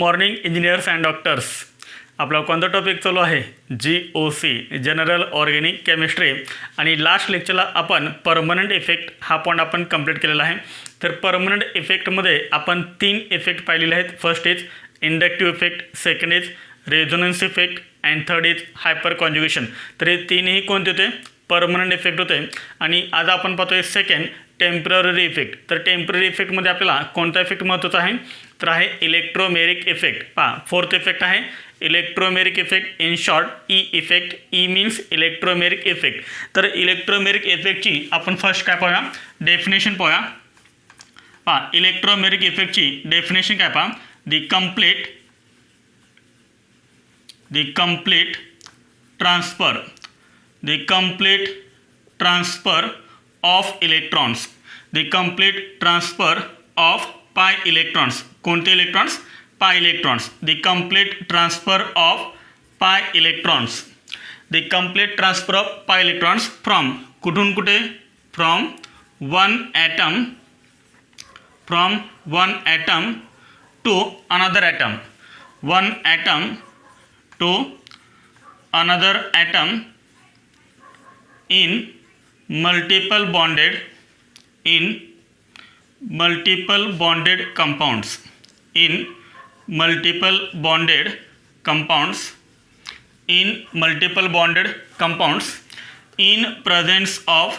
Morning engineers and doctors. आपला कोणता topic चालू आहे? GOC, general organic chemistry. आणि लास्ट लेक्चरला आपण परमनंट इफेक्ट हा पॉईंट आपण कंप्लीट केलेला आहे. तर परमनंट इफेक्टमध्ये आपण 3 इफेक्ट पाहिलेले आहेत. First is inductive effect, second is resonance effect and third is hyperconjugation. तर हे तीनही कोणते होते? परमनंट इफेक्ट होते. आणि आज आपण पाहतोय सेकंड टेम्पररी इफेक्ट. तर टेम्पररी इफेक्टमध्ये आपल्याला कोणता इफेक्ट महत्त्वाचा आहे? तर आहे इलेक्ट्रोमेरिक इफेक्ट. पहा, फोर्थ इफेक्ट आहे electromeric effect. In short E effect. E means electromeric effect. तर इलेक्ट्रोमेरिक इफेक्टची आपण फर्स्ट काय पाहूया? डेफिनेशन पाहूया. पहा, इलेक्ट्रोमेरिक इफेक्टची डेफिनेशन काय पहा? The complete transfer of electrons. The complete transfer of pi electrons. कोणते electrons? pi electrons. The complete transfer of pi electrons. The complete transfer of pi electrons from कुठून कुठे? From one atom to another atom. One atom to another atom in multiple bonded compounds. In multiple bonded compounds in presence of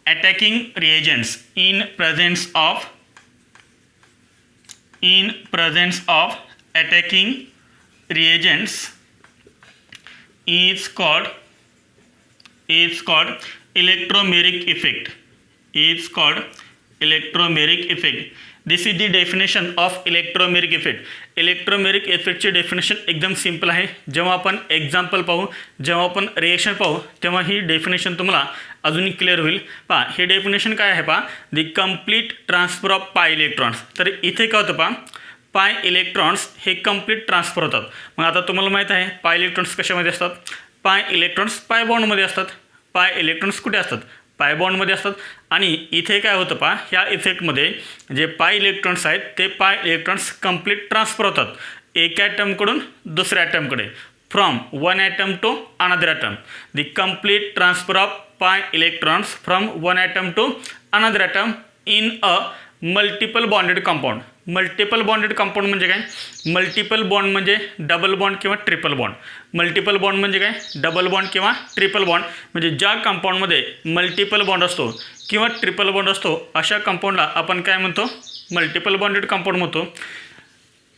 attacking reagents. In presence of attacking reagents is called electromeric effect. This is the definition of electromeric effect. Electromeric इफेक्टची definition एकदम simple आहे. जेव्हा आपण example पाहू, जेव्हा आपण reaction पाहू, तेव्हा ही डेफिनेशन तुम्हाला अजूनही क्लिअर होईल. पहा, हे डेफिनेशन काय आहे? पहा, the complete transfer of pi electrons. तर इथे काय होतं? पहा, पाय इलेक्ट्रॉन्स हे कम्प्लीट ट्रान्सफर होतात. मग आता तुम्हाला माहीत आहे पाय इलेक्ट्रॉन्स कशामध्ये असतात? पाय इलेक्ट्रॉन्स पाय बॉन्डमध्ये असतात. पाय इलेक्ट्रॉन्स कुठे असतात? पाय बॉन्डमध्ये असतात. आणि इथे काय होतं? पहा, ह्या इफेक्टमध्ये जे पाय इलेक्ट्रॉन्स आहेत ते पाय इलेक्ट्रॉन्स कम्प्लीट ट्रान्सफर होतात एका ॲटमकडून दुसऱ्या ॲटमकडे. From one atom to another atom. The complete transfer of pi electrons from one atom to another atom in a multiple bonded compound. Multiple bonded compound म्हणजे काय? मल्टिपल बॉन्ड म्हणजे double bond किंवा triple bond. Multiple bond म्हणजे काय? Double bond किंवा triple bond. म्हणजे ज्या कंपाऊंडमध्ये multiple bond असतो किंवा ट्रिपल बॉन्ड असतो अशा कंपाऊंडला आपण काय म्हणतो? मल्टिपल बॉन्डेड कंपाऊंड म्हणतो.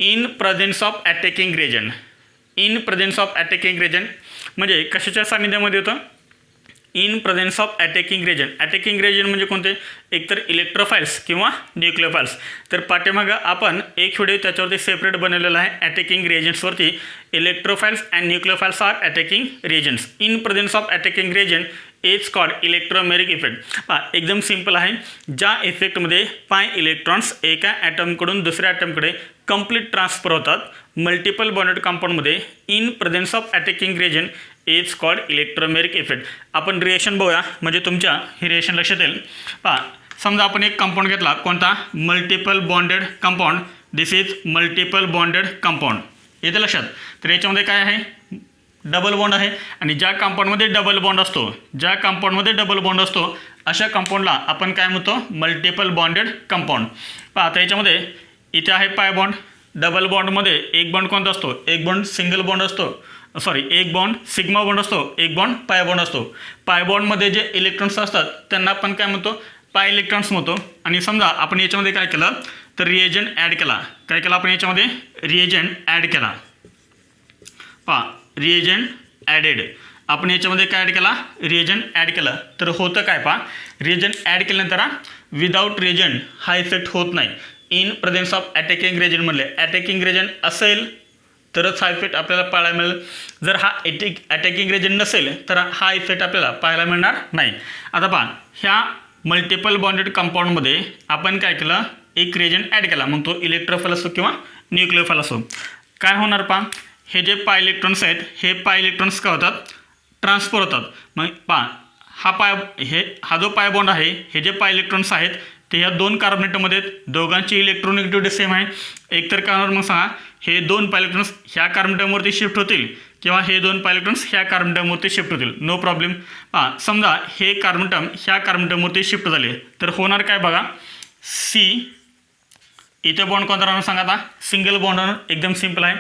In presence of attacking reagent. In presence of attacking reagent म्हणजे कशाच्या सानिध्यामध्ये होतं? In presence of attacking reagent. Attacking reagent म्हणजे कोणते? एकतर इलेक्ट्रोफाइल्स किंवा न्यूक्लिओफाइल्स. तर पाठीमागं आपण एक व्हिडिओ त्याच्यावरती सेपरेट बनवलेला आहे अटॅकिंग रिएजंट्सवरती. Electrophiles and nucleophiles are attacking reagents. In presence of attacking reagent is called electromeric effect. पहा, एकदम सिंपल आहे. ज्या इफेक्टमध्ये पाय इलेक्ट्रॉन्स एका ॲटमकडून दुसऱ्या ॲटमकडे कंप्लीट ट्रान्सफर होतात मल्टिपल बॉन्डेड कंपाऊंडमध्ये in presence of attacking reagent is called electromeric effect. आपण रिएक्शन बघूया म्हणजे तुमच्या ही रिएक्शन लक्षात येईल. पहा, समजा आपण एक कंपाऊंड घेतला. कोणता? Multiple bonded compound. This is multiple bonded compound. येते लक्षात? तर याच्यामध्ये काय आहे? डबल बॉन्ड आहे. आणि ज्या कंपाऊंडमध्ये डबल बॉन्ड असतो अशा कंपाऊंडला आपण काय म्हणतो? Multiple bonded compound. पहा, आता याच्यामध्ये इथे आहे पाय बॉन्ड. डबल बॉन्डमध्ये एक बॉन्ड कोणता असतो? एक बॉन्ड सिंगल बॉन्ड असतो. एक बॉन्ड सिग्मा बॉन्ड असतो, एक बॉन्ड पाय बॉन्ड असतो. पाय बॉन्डमध्ये जे इलेक्ट्रॉन्स असतात त्यांना आपण काय म्हणतो? पाय इलेक्ट्रॉन्स म्हणतो. आणि समजा आपण याच्यामध्ये काय केलं तर रिएजंट ॲड केला. काय केला आपण याच्यामध्ये? रिएजंट ॲड केला. पहा, रिएजंट ॲडेड. आपण याच्यामध्ये काय ॲड केला? रिएजंट ॲड केलं. तर होतं काय? पहा, रिएजंट ॲड केल्यानंतर विदाऊट रिएजंट हा इफेक्ट होत नाही. In presence of attacking reagent म्हणले. अटॅकिंग रिएजंट असेल तरच हा इफेक्ट आपल्याला पाहायला मिळेल. जर हा अटॅकिंग रिएजंट नसेल तर हा इफेक्ट आपल्याला पाहायला मिळणार नाही. आता पहा, ह्या मल्टिपल बॉन्डेड कंपाऊंडमध्ये आपण काय केलं? एक रिएजंट ॲड केला. मग तो इलेक्ट्रोफाइल असो किंवा न्यूक्लिओफाइल असो. काय होणार? पहा, हे जे पाय इलेक्ट्रॉन्स आहेत हे पाय इलेक्ट्रॉन्स काय होतात? ट्रान्सफर होतात. मग पहा, हा जो पाय बॉन्ड आहे, हे जे पाय इलेक्ट्रॉन्स आहेत ते ह्या दोन कार्बन ॲटममध्ये दोघांची इलेक्ट्रोनेगेटिव्हिटी सेम आहे. एकतर काय होणार मग सांगा, हे दोन इलेक्ट्रॉन्स ह्या कार्बन ॲटमवरती शिफ्ट होतील किंवा हे दोन इलेक्ट्रॉन्स ह्या कार्बन ॲटमवरती शिफ्ट होतील, नो प्रॉब्लेम. समजा हे कार्बन ॲटम ह्या कार्बन ॲटमवरती शिफ्ट झाले तर होणार काय बघा, सी इथे बॉन्ड कोणता राहणार सांगा, आता सिंगल बॉन्ड राहणार, एकदम सिम्पल आहे.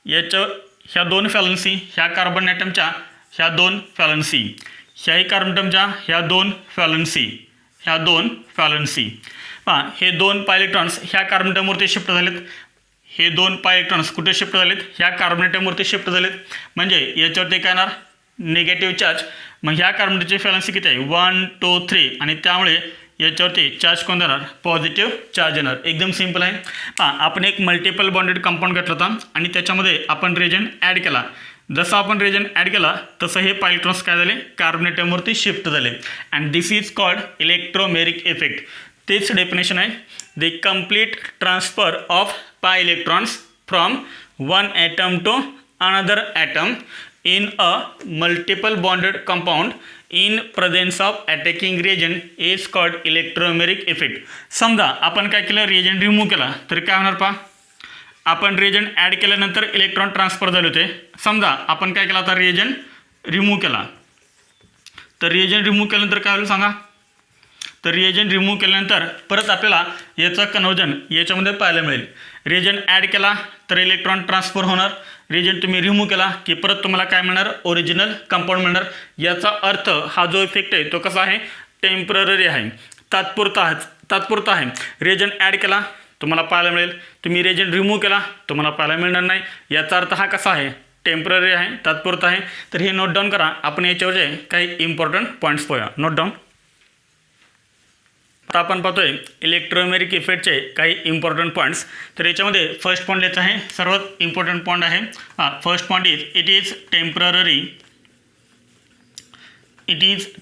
याच्या ह्या दोन फॅलन्सी ह्या कार्बन ॲटमच्या ह्या दोन फॅलन्सी, ह्याही कार्बन ॲटमच्या ह्या दोन फॅलन्सी, ह्या दोन फॅलन्सी. हे दोन इलेक्ट्रॉन्स ह्या कार्बन ॲटमवरती शिफ्ट झालेत, हे दोन इलेक्ट्रॉन्स कुठे शिफ्ट झालेत, ह्या कार्बन ॲटमवरती शिफ्ट झालेत. म्हणजे याच्यावरती काय येणार, निगेटिव्ह चार्ज. मग ह्या कार्बन ॲटमची फॅलन्सी किती आहे, 1 2 3, आणि त्यामुळे याच्यावरती चार्ज कोण देणार, पॉझिटिव्ह चार्ज येणार. एकदम सिम्पल आहे. आपण एक मल्टिपल बॉन्डेड कंपाऊंड घेतला होता आणि त्याच्यामध्ये आपण रिएजंट ॲड केला. जसं आपण रिएजंट ॲड केला तसं हे इलेक्ट्रॉन्स काय झाले, कार्बन ॲटमवरती शिफ्ट झाले. And this is called electromeric effect. तेच डेफिनेशन आहे, the complete transfer of pi electrons from one atom to another atom in a multiple bonded compound in presence of attacking reagent is called electromeric effect. समजा आपण काय केलं, reagent remove केला तर काय होणार पहा, आपण रिएजंट ॲड केल्यानंतर इलेक्ट्रॉन ट्रान्सफर झाले होते. समजा आपण काय केला, आता रिएजंट रिमूव्ह केला, तर रिएजंट रिमूव्ह केल्यानंतर काय होईल सांगा, तर रिएजंट रिमूव्ह केल्यानंतर परत आपल्याला याचं कन्वर्जन याच्यामध्ये पाहायला मिळेल. रिएजंट ॲड केला तर इलेक्ट्रॉन ट्रान्सफर होणार, रिएजंट तुम्ही रिमूव्ह केला की परत तुम्हाला काय मिळणार, ओरिजिनल कंपाऊंड मिळणार. याचा अर्थ हा जो इफेक्ट आहे तो कसा आहे, टेम्पररी आहे, तात्पुरता आहे. रिएजंट ॲड केला तुम्हाला पाहायला मिळेल, तुम्ही रिएजंट रिमूव्ह केला तुम्हाला पाहायला मिळणार नाही. याचा अर्थ हा कसा आहे, टेम्पररी आहे, तात्पुरता आहे. तर हे नोट डाऊन करा. आपण याच्यावरचे काही इम्पॉर्टंट पॉईंट्स पाहूया. Note down. आता आपण पाहतोय इलेक्ट्रोमेरिक इफेक्टचे काही इम्पॉर्टंट पॉईंट्स. तर याच्यामध्ये फर्स्ट पॉईंट याचा आहे, सर्वात इम्पॉर्टंट पॉईंट आहे. First point is it is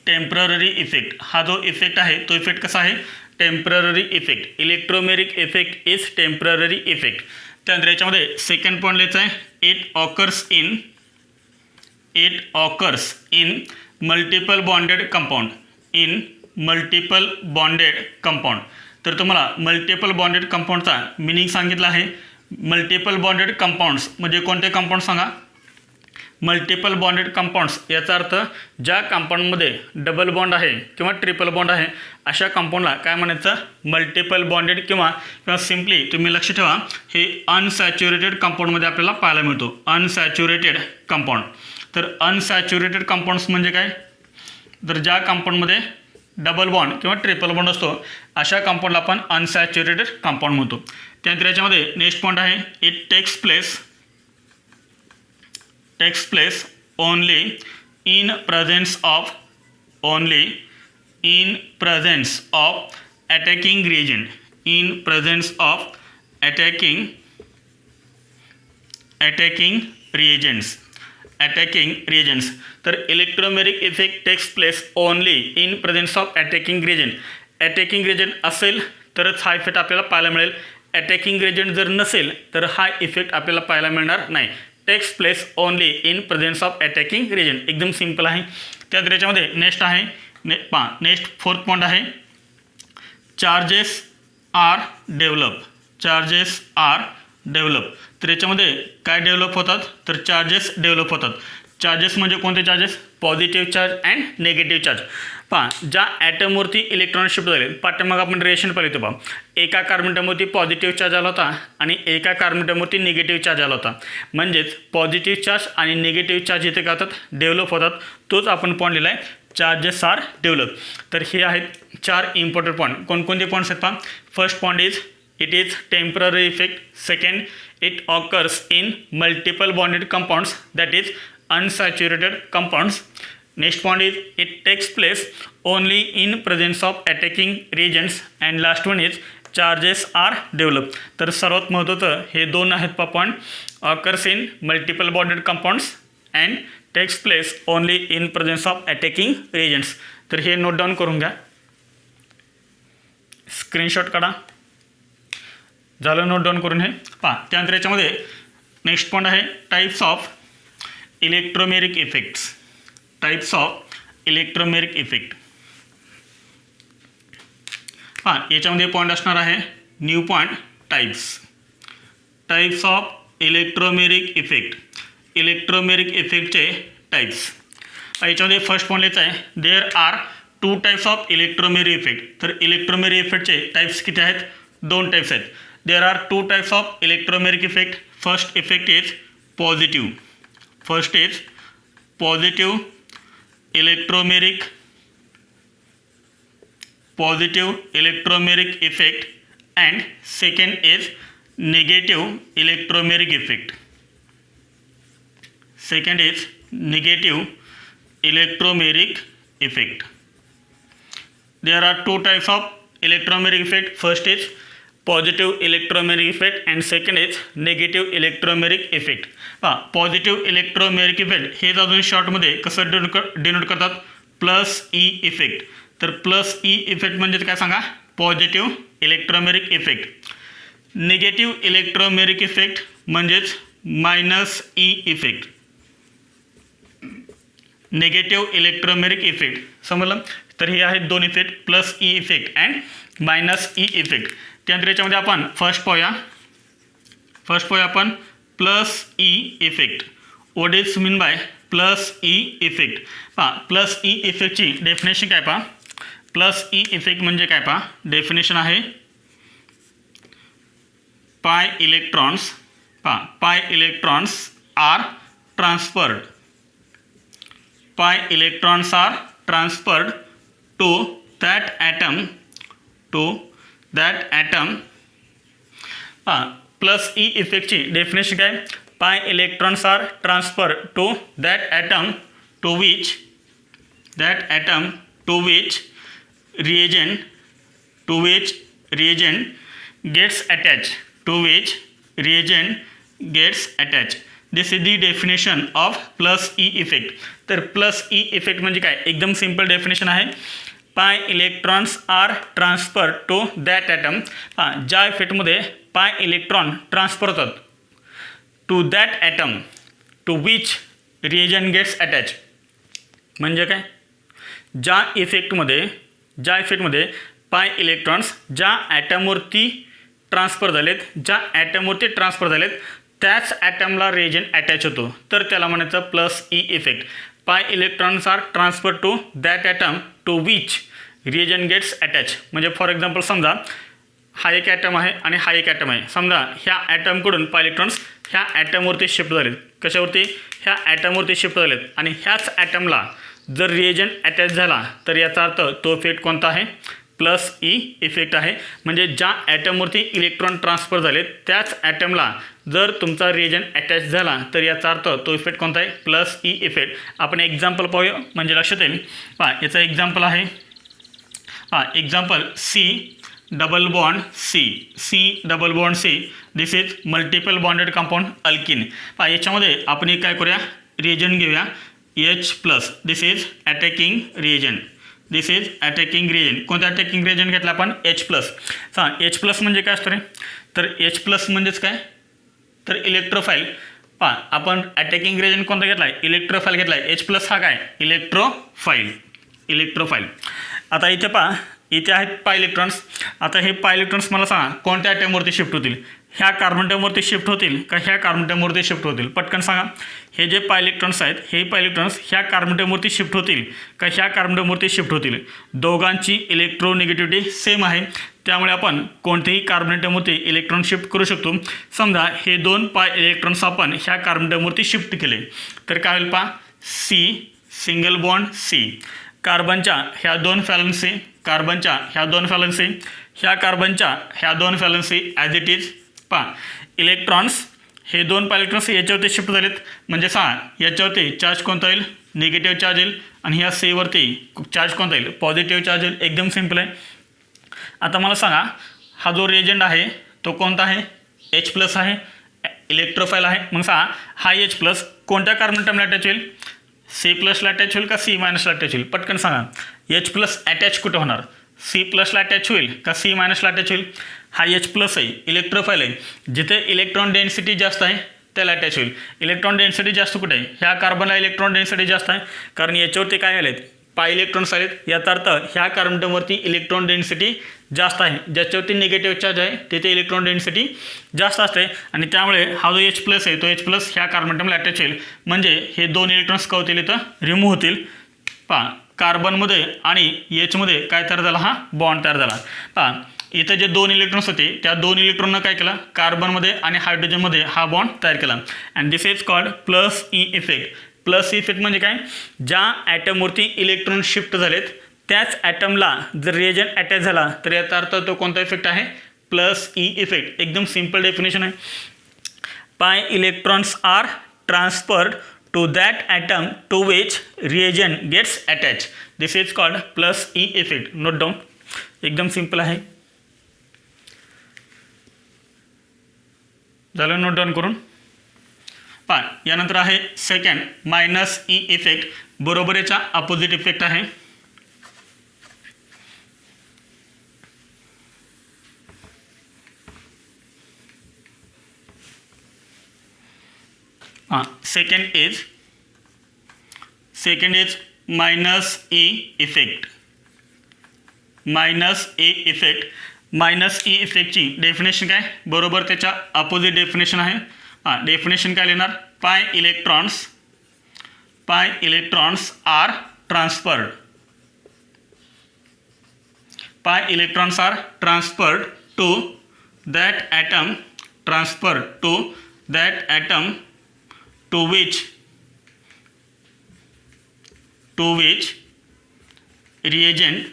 temporary effect. हा जो इफेक्ट आहे तो इफेक्ट कसा आहे, temporary effect. Electromeric effect is temporary effect. त्यानंतर याच्यामध्ये सेकंड पॉईंट लिहायचा आहे, it occurs in multiple bonded compound. Multiple bonded compound. तर तुम्हाला मल्टिपल बॉन्डेड कंपाऊंडचा मिनिंग सांगितला आहे. मल्टिपल बॉन्डेड कंपाऊंड्स म्हणजे कोणते कंपाऊंड सांगा, मल्टिपल बॉन्डेड कंपाऊंड्स याचा अर्थ ज्या कंपाऊंडमध्ये डबल बॉन्ड आहे किंवा ट्रिपल बॉन्ड आहे अशा कंपाऊंडला काय म्हणायचं, मल्टिपल बॉन्डेड किंवा सिम्पली तुम्ही लक्ष ठेवा, हे अनसॅच्युरेटेड कंपाऊंडमध्ये आपल्याला पाहायला मिळतो. Unsaturated compound. तर अनसॅच्युरेटेड कंपाऊंड्स म्हणजे काय, तर ज्या कंपाऊंडमध्ये डबल बॉन्ड किंवा ट्रिपल बॉन्ड असतो अशा कंपाऊंडला आपण अनसॅच्युरेटेड कंपाऊंड म्हणतो. त्यानंतर याच्यामध्ये नेक्स्ट पॉईंट आहे, it takes place only in presence of attacking reagent. In presence of attacking reagents. तर electromeric effect takes place only in presence of attacking reagent. Attacking reagent असेल तरच हा इफेक्ट आपल्याला पाहायला मिळेल. अटॅकिंग रिएजंट जर नसेल तर हा इफेक्ट आपल्याला पाहायला मिळणार नाही. Takes place only in presence of attacking reagent. एकदम सिम्पल आहे. त्यात याच्यामध्ये नेक्स्ट आहे, नेक्स्ट फोर्थ पॉईंट आहे, चार्जेस आर डेव्हलप. तर याच्यामध्ये काय डेव्हलप होतात, तर चार्जेस डेव्हलप होतात. चार्जेस म्हणजे कोणते charges, positive charge and negative charge. ज्या ॲटमवरती इलेक्ट्रॉन शिफ्ट झाले, पाठीमाग आपण रिएक्शन पाहिलं होतं एका कार्बन ॲटमवरती पॉझिटिव्ह चार्ज आला होता आणि एका कार्बन ॲटमवरती निगेटिव्ह चार्ज आला होता. म्हणजेच पॉझिटिव्ह चार्ज आणि निगेटिव्ह चार्ज इथे काय होतात, डेव्हलप होतात. तोच आपण पॉईंट लिहिला आहे, चार्जेस आर डेव्हलप. तर हे आहेत 4 इम्पॉर्टंट पॉईंट. कोणकोणते पॉईंट्स आहेत पहा. First point is it is temporary effect. Second, it occurs in multiple bonded compounds, that is unsaturated compounds. Next point is it takes place only in presence of attacking reagents. And last one is charges are developed. तर सर्वात महत्त्वाचं हे दोन आहेत point, occurs in multiple bonded compounds and takes place only in presence of attacking reagents. तर हे note down करून घ्या, स्क्रीनशॉट काढा. झालं नोट डाऊन करून हे पहा. त्यानंतर याच्यामध्ये नेक्स्ट पॉईंट आहे, टाईप्स ऑफ इलेक्ट्रोमेरिक इफेक्ट. हां, याच्यामध्ये पॉईंट असणार आहे new point types of electromeric effect. Electromeric इफेक्टचे टाईप्स. याच्यामध्ये फर्स्ट पॉईंट लिहायचं आहे there are 2 types of electromeric effect. तर इलेक्ट्रोमेरिक इफेक्टचे टाईप्स किती आहेत? 2 टाईप्स आहेत. There are 2 types of electromeric effect. First effect is positive. First is positive electromeric effect and second is negative electromeric effect. Second is negative electromeric effect. There are 2 types of electromeric effect. First is positive electromeric effect and second is negative electromeric effect. Positive electromeric effect हे अजून शॉर्टमध्ये कसं denote करतात? Plus E effect. तर plus E effect म्हणजे काय सांगा? Positive electromeric effect. Negative electromeric effect म्हणजेच minus E effect. Negative electromeric effect समजलं? तर हे आहेत 2 effect, plus E effect and minus E effect. त्यानंतर याच्यामध्ये आपण फर्स्ट पाहूया आपण plus E effect. What is mean by plus E effect? Plus E इफेक्टची डेफिनेशन काय पहा? प्लस ई इफेक्ट म्हणजे काय पहा? डेफिनेशन आहे pi electrons are transferred. Pi electrons are transferred to that atom. Plus E इफेक्टची डेफिनेशन काय? Pi electrons are transfer to that atom to which reagent gets attached. This is the definition of plus E effect. तर plus E effect म्हणजे काय? एकदम simple definition आहे. Pi electrons are transfer to that atom. ज्या इफेक्टमध्ये pi electron transfer होतात to that atom to which reagent gets attach. म्हणजे काय? ज्या इफेक्टमध्ये पाय इलेक्ट्रॉन्स ज्या ॲटमवरती ट्रान्सफर झालेत त्याच ॲटमला रिएजंट अटॅच होतो, तर त्याला म्हणायचं plus E effect. Pi electrons are transfer to that atom to which reagent gets attach. म्हणजे फॉर एक्झाम्पल समजा हा एक ॲटम आहे आणि हा एक ॲटम आहे. समजा ह्या ॲटमकडून पाय इलेक्ट्रॉन्स ह्या ॲटमवरती शिफ्ट झालेत. कशावरती? ह्या ॲटमवरती शिफ्ट झालेत आणि ह्याच ॲटमला जर रिएजंट अटॅच झाला तर याचा अर्थ तो इफेक्ट कोणता आहे? प्लस ई इफेक्ट आहे. म्हणजे ज्या ॲटमवरती इलेक्ट्रॉन ट्रान्सफर झालेत त्याच ॲटमला जर तुमचा रिएजंट अटॅच झाला तर याचा अर्थ तो इफेक्ट कोणता आहे? Plus E effect. आपण एक्झाम्पल पाहूया म्हणजे लक्षात येईल. याचं एक्झाम्पल आहे example C double bond C. This is multiple bonded compound alkene. याच्यामध्ये आपण एक काय करूया? रिएजंट घेऊया H+. This is attacking reagent. कोणता अटॅकिंग रिएजंट घेतला आपण? H+. H+ म्हणजे काय असतं रे? तर H+ म्हणजेच काय? तर इलेक्ट्रोफाईल. आपण अटॅकिंग रिएजंट कोणता घेतला आहे? इलेक्ट्रोफाईल घेतला आहे. H+ हा काय? इलेक्ट्रोफाईल. आता इथे इथे आहेत पाय इलेक्ट्रॉन्स. आता हे पाय इलेक्ट्रॉन्स मला सांगा कोणत्या ॲटमवरती शिफ्ट होतील? ह्या कार्बन ॲटमवरती शिफ्ट होतील का ह्या कार्बन ॲटमवरती शिफ्ट होतील? पटकन सांगा. हे जे पाय इलेक्ट्रॉन्स आहेत हे पाय इलेक्ट्रॉन्स ह्या कार्बन ॲटमवरती शिफ्ट होतील का ह्या कार्बन ॲटमवरती शिफ्ट होतील? दोघांची इलेक्ट्रोनिगेटिव्हिटी सेम आहे, त्यामुळे आपण कोणत्याही कार्बन ॲटमवरती इलेक्ट्रॉन शिफ्ट करू शकतो. समजा हे 2 पाय इलेक्ट्रॉन्स आपण ह्या कार्बन ॲटमवरती शिफ्ट केले तर काय होईल? Single bond C. कार्बनच्या ह्या 2 फॅलन्सी, कार्बनच्या ह्या 2 फॅलन्सी ॲज इट इज. इलेक्ट्रॉन्स हे 2 पाय इलेक्ट्रॉन्स याच्यावरती शिफ्ट झालेत म्हणजे याच्यावरती चार्ज कोणता येईल? निगेटिव्ह चार्ज येईल. आणि ह्या सीवरती चार्ज कोणता येईल? पॉझिटिव्ह चार्ज येईल. एकदम सिम्पल आहे. आता मला सांगा हा जो रिएजंट आहे तो कोणता आहे? H+ आहे, इलेक्ट्रोफाईल आहे. मग हा H+ कोणत्या कार्बन ॲटमला अटॅच होईल? C+ला अटॅच होईल का C- ला अटॅच होईल? पटकन सांगा. H+ अटॅच कुठं होणार? C+ला अटॅच होईल का C- ला अटॅच होईल? हा H+ आहे, इलेक्ट्रोफाईल आहे. जिथे इलेक्ट्रॉन डेन्सिटी जास्त आहे त्याला अटॅच होईल. इलेक्ट्रॉन डेन्सिटी जास्त कुठे आहे? ह्या कार्बनला इलेक्ट्रॉन डेन्सिटी जास्त आहे कारण याच्यावरती काय आलेत? पाय इलेक्ट्रॉन्स आलेत. याचा अर्थ ह्या कार्बन ॲटमवरती इलेक्ट्रॉन डेन्सिटी जास्त आहे, ज्याच्यावरती निगेटिव्ह चार्ज आहे तिथे इलेक्ट्रॉन डेन्सिटी जास्त असते आणि त्यामुळे हा जो H प्लस आहे तो H प्लस ह्या कार्बन ॲटमला अटॅच होईल, म्हणजे हे दोन इलेक्ट्रॉन्स काय होतील इथं रिमूव्ह होतील. पहा कार्बनमध्ये आणि Hमध्ये काय तयार झाला, हा बॉन्ड तयार झाला. पहा इथं जे दोन इलेक्ट्रॉन्स होते त्या दोन इलेक्ट्रॉननं काय केलं, कार्बनमध्ये आणि हायड्रोजनमध्ये हा बॉन्ड तयार केला. And this is called plus E effect. Plus effect म्हणजे काय, ज्या ॲटमवरती इलेक्ट्रॉन शिफ्ट झालेत त्याच ॲटमला जर रिएजंट अटॅच झाला तर याचा अर्थ तो कोणता इफेक्ट आहे, प्लस ई इफेक्ट. एकदम सिंपल डेफिनेशन आहे. Pi electrons are transferred to that atom to which reagent gets attached. This is called plus E effect. Note down. एकदम सिंपल आहे. झालं नोट डाऊन करून. पहा यानंतर आहे सेकंड मायनस ई इफेक्ट. बरोबर याचा अपोजिट इफेक्ट आहे. Second is minus E effect. Minus A effect. Minus E इफेक्टची डेफिनेशन काय, बरोबर त्याच्या अपोजिट डेफिनेशन आहे. डेफिनेशन काय लिहिणार, pi electrons are transferred. Pi electrons are transferred to that atom to which reagent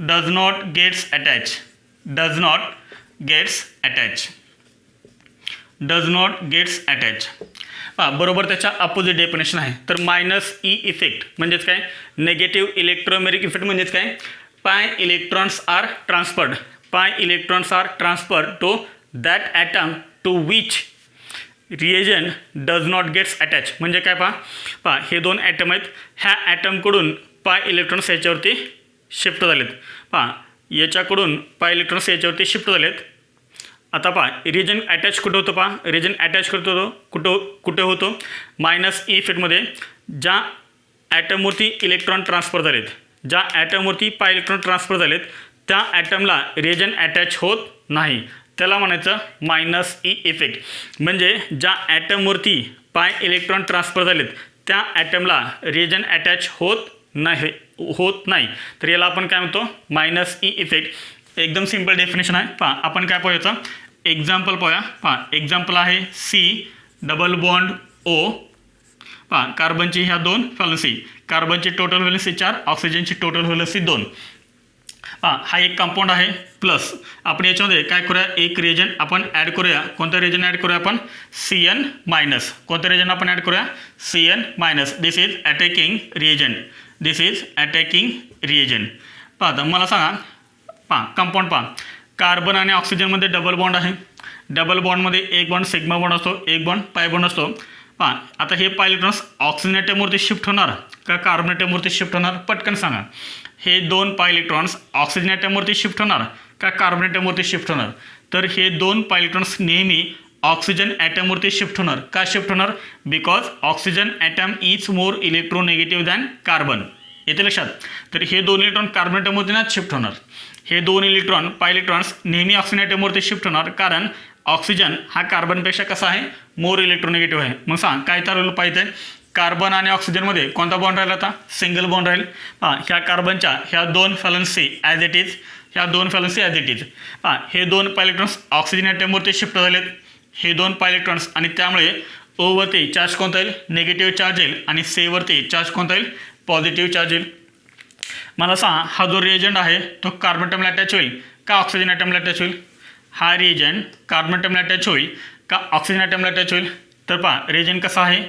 does not gets attached. बरोबर त्याच्या opposite definition आहे. तर मायनस ई इफेक्ट म्हणजेच काय, नेगेटिव्ह इलेक्ट्रोमेरिक इफेक्ट म्हणजेच काय, pi electrons are transferred to that atom to which reagent does not gets attached. म्हणजे काय, पहा हे दोन ॲटम आहेत, ह्या ॲटमकडून पाय इलेक्ट्रॉन्स याच्यावरती शिफ्ट झालेत. पहा याच्याकडून पाय इलेक्ट्रॉन्स याच्यावरती शिफ्ट झालेत. आता पहा रिजन अटॅच कुठं होतं, रिजन अटॅच कुठे होतो, मायनस ई इफेक्टमध्ये. ज्या ॲटमवरती इलेक्ट्रॉन ट्रान्सफर झालेत, ज्या ॲटमवरती पाय इलेक्ट्रॉन ट्रान्सफर झालेत त्या ॲटमला रिएजंट अटॅच होत नाही, त्याला म्हणायचं मायनस ई इफेक्ट. म्हणजे ज्या ॲटमवरती पाय इलेक्ट्रॉन ट्रान्सफर झालेत त्या ॲटमला रिएजंट अटॅच होत नाही, तर याला आपण काय म्हणतो, मायनस ई इफेक्ट. एकदम सिंपल डेफिनेशन आहे. पहा आपण काय पाहूयाचं एक्झाम्पल पाहूया. पहा एक्झाम्पल आहे C डबल बॉन्ड O. पहा कार्बनची ह्या दोन व्हॅलन्सी, कार्बनची टोटल व्हॅलन्सी 4, ऑक्सिजनची टोटल व्हॅलन्सी 2. हा एक कंपाऊंड आहे प्लस. आपण याच्यामध्ये काय करूया, एक रिएजंट आपण ॲड करूया. कोणता रिएजंट ॲड करूया आपण, CN मायनस. कोणतं रिएजंट आपण ॲड करूया, CN minus. This is attacking reagent. पहा मला सांगा, कंपाऊंड कार्बन आणि ऑक्सिजनमध्ये डबल बॉन्ड आहे. डबल बॉन्डमध्ये एक बॉन्ड सिग्मा बॉन्ड असतो, एक बॉन्ड पाय बॉन्ड असतो. आता हे पाय इलेक्ट्रॉन्स ऑक्सिजन ॲटमवरती शिफ्ट होणार का कार्बन ॲटमवरती शिफ्ट होणार, पटकन सांगा. हे दोन पाय इलेक्ट्रॉन्स ऑक्सिजन ॲटमवरती शिफ्ट होणार का कार्बन ॲटमवरती शिफ्ट होणार, तर हे दोन पाय इलेक्ट्रॉन्स नेहमी ऑक्सिजन ॲटमवरती शिफ्ट होणार. का शिफ्ट होणार, because oxygen atom is more electronegative than carbon. येते लक्षात. तर हे दोन इलेक्ट्रॉन कार्बन ॲटमवरती ना शिफ्ट होणार. हे दोन इलेक्ट्रॉन पाय इलेक्ट्रॉन्स नेहमी ऑक्सिजन ॲटमवरती शिफ्ट होणार, कारण ऑक्सिजन हा कार्बनपेक्षा कसा आहे, मोर इलेक्ट्रोनेगेटिव्ह आहे. मग सांग काय ठरवलं पाहिजे, कार्बन आणि ऑक्सिजनमध्ये कोणता बॉन्ड राहिला आता, सिंगल बॉन्ड राहील. ह्या कार्बनच्या ह्या दोन व्हॅलन्सी ॲज इट इज, हे दोन पाय इलेक्ट्रॉन्स ऑक्सिजन ॲटमवरती शिफ्ट झालेत, हे दोन पाय इलेक्ट्रॉन्स, आणि त्यामुळे ओवरती चार्ज कोणता येईल, निगेटिव्ह चार्ज येईल, आणि सेवरती चार्ज कोणता येईल, पॉझिटिव्ह चार्ज येईल. मला सांगा हा जो रिएजंट आहे तो कार्बन ॲटमला अटॅच होईल का ऑक्सिजन ॲटमला अटॅच होईल, हा रिएजंट कार्बन ॲटमला अटॅच होईल का ऑक्सिजन ॲटमला अटॅच होईल. तर पहा रिएजंट कसा आहे,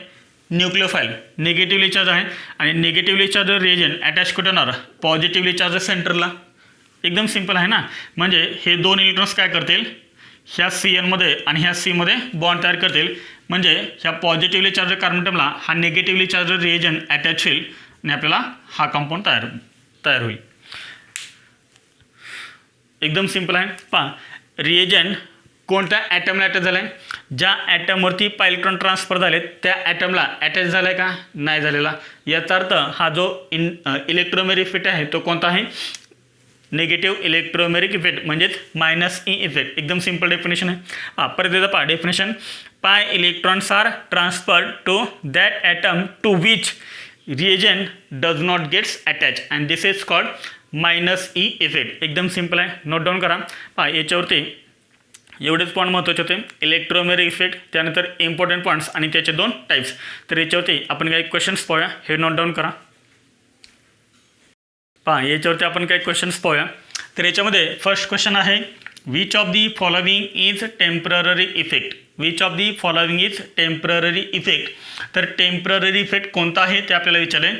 न्यूक्लियोफाईल, निगेटिव्हली चार्ज आहे, आणि निगेटिव्हली चार्ज रिएजंट अटॅच कुठे होणार, पॉझिटिव्हली चार्ज सेंटरला. एकदम सिंपल आहे ना. म्हणजे हे दोन इलेक्ट्रॉन्स काय करतील, ह्या CNमध्ये आणि ह्या Cमध्ये बॉन्ड तयार करतील. म्हणजे ह्या पॉझिटिव्हली चार्ज कार्बन ॲटमला हा निगेटिव्हली चार्ज रिएजंट अटॅच होईल आणि आपल्याला हा कंपाऊंड तयार होईल. एकदम सिंपल आहे. पहा रिएजंट कोणत्या ॲटमला अटॅच झाला आहे, ज्या ॲटमवरती इलेक्ट्रॉन ट्रान्सफर झालेत त्या ॲटमला अटॅच झाला आहे का, नाही झालेला. याचा अर्थ हा जो इलेक्ट्रोमेरिक इफेक्ट आहे तो कोणता आहे, निगेटिव्ह इलेक्ट्रोमेरिक इफेक्ट म्हणजेच -E इफेक्ट. एकदम सिंपल डेफिनेशन आहे. परत येतं पहा definition. Pi electrons are transferred to that atom to which reagent does not gets attach and this is called -E effect. एकदम सिंपल आहे, नोट डाऊन करा. पहा याच्यावरती एवढेच पॉईंट महत्त्वाचे होते, इलेक्ट्रोमेरिक इफेक्ट, त्यानंतर इम्पॉर्टंट पॉईंट्स आणि त्याचे 2 टाईप्स. तर याच्यावरती आपण काही क्वेश्चन्स पाहूया, हे नोट डाऊन करा. पहा याच्यावरती आपण काही क्वेश्चन्स पाहूया. तर याच्यामध्ये फर्स्ट क्वेश्चन आहे, which of the following is temporary effect. Which of the following is temporary effect. तर टेम्पररी इफेक्ट कोणता आहे ते आपल्याला विचारले.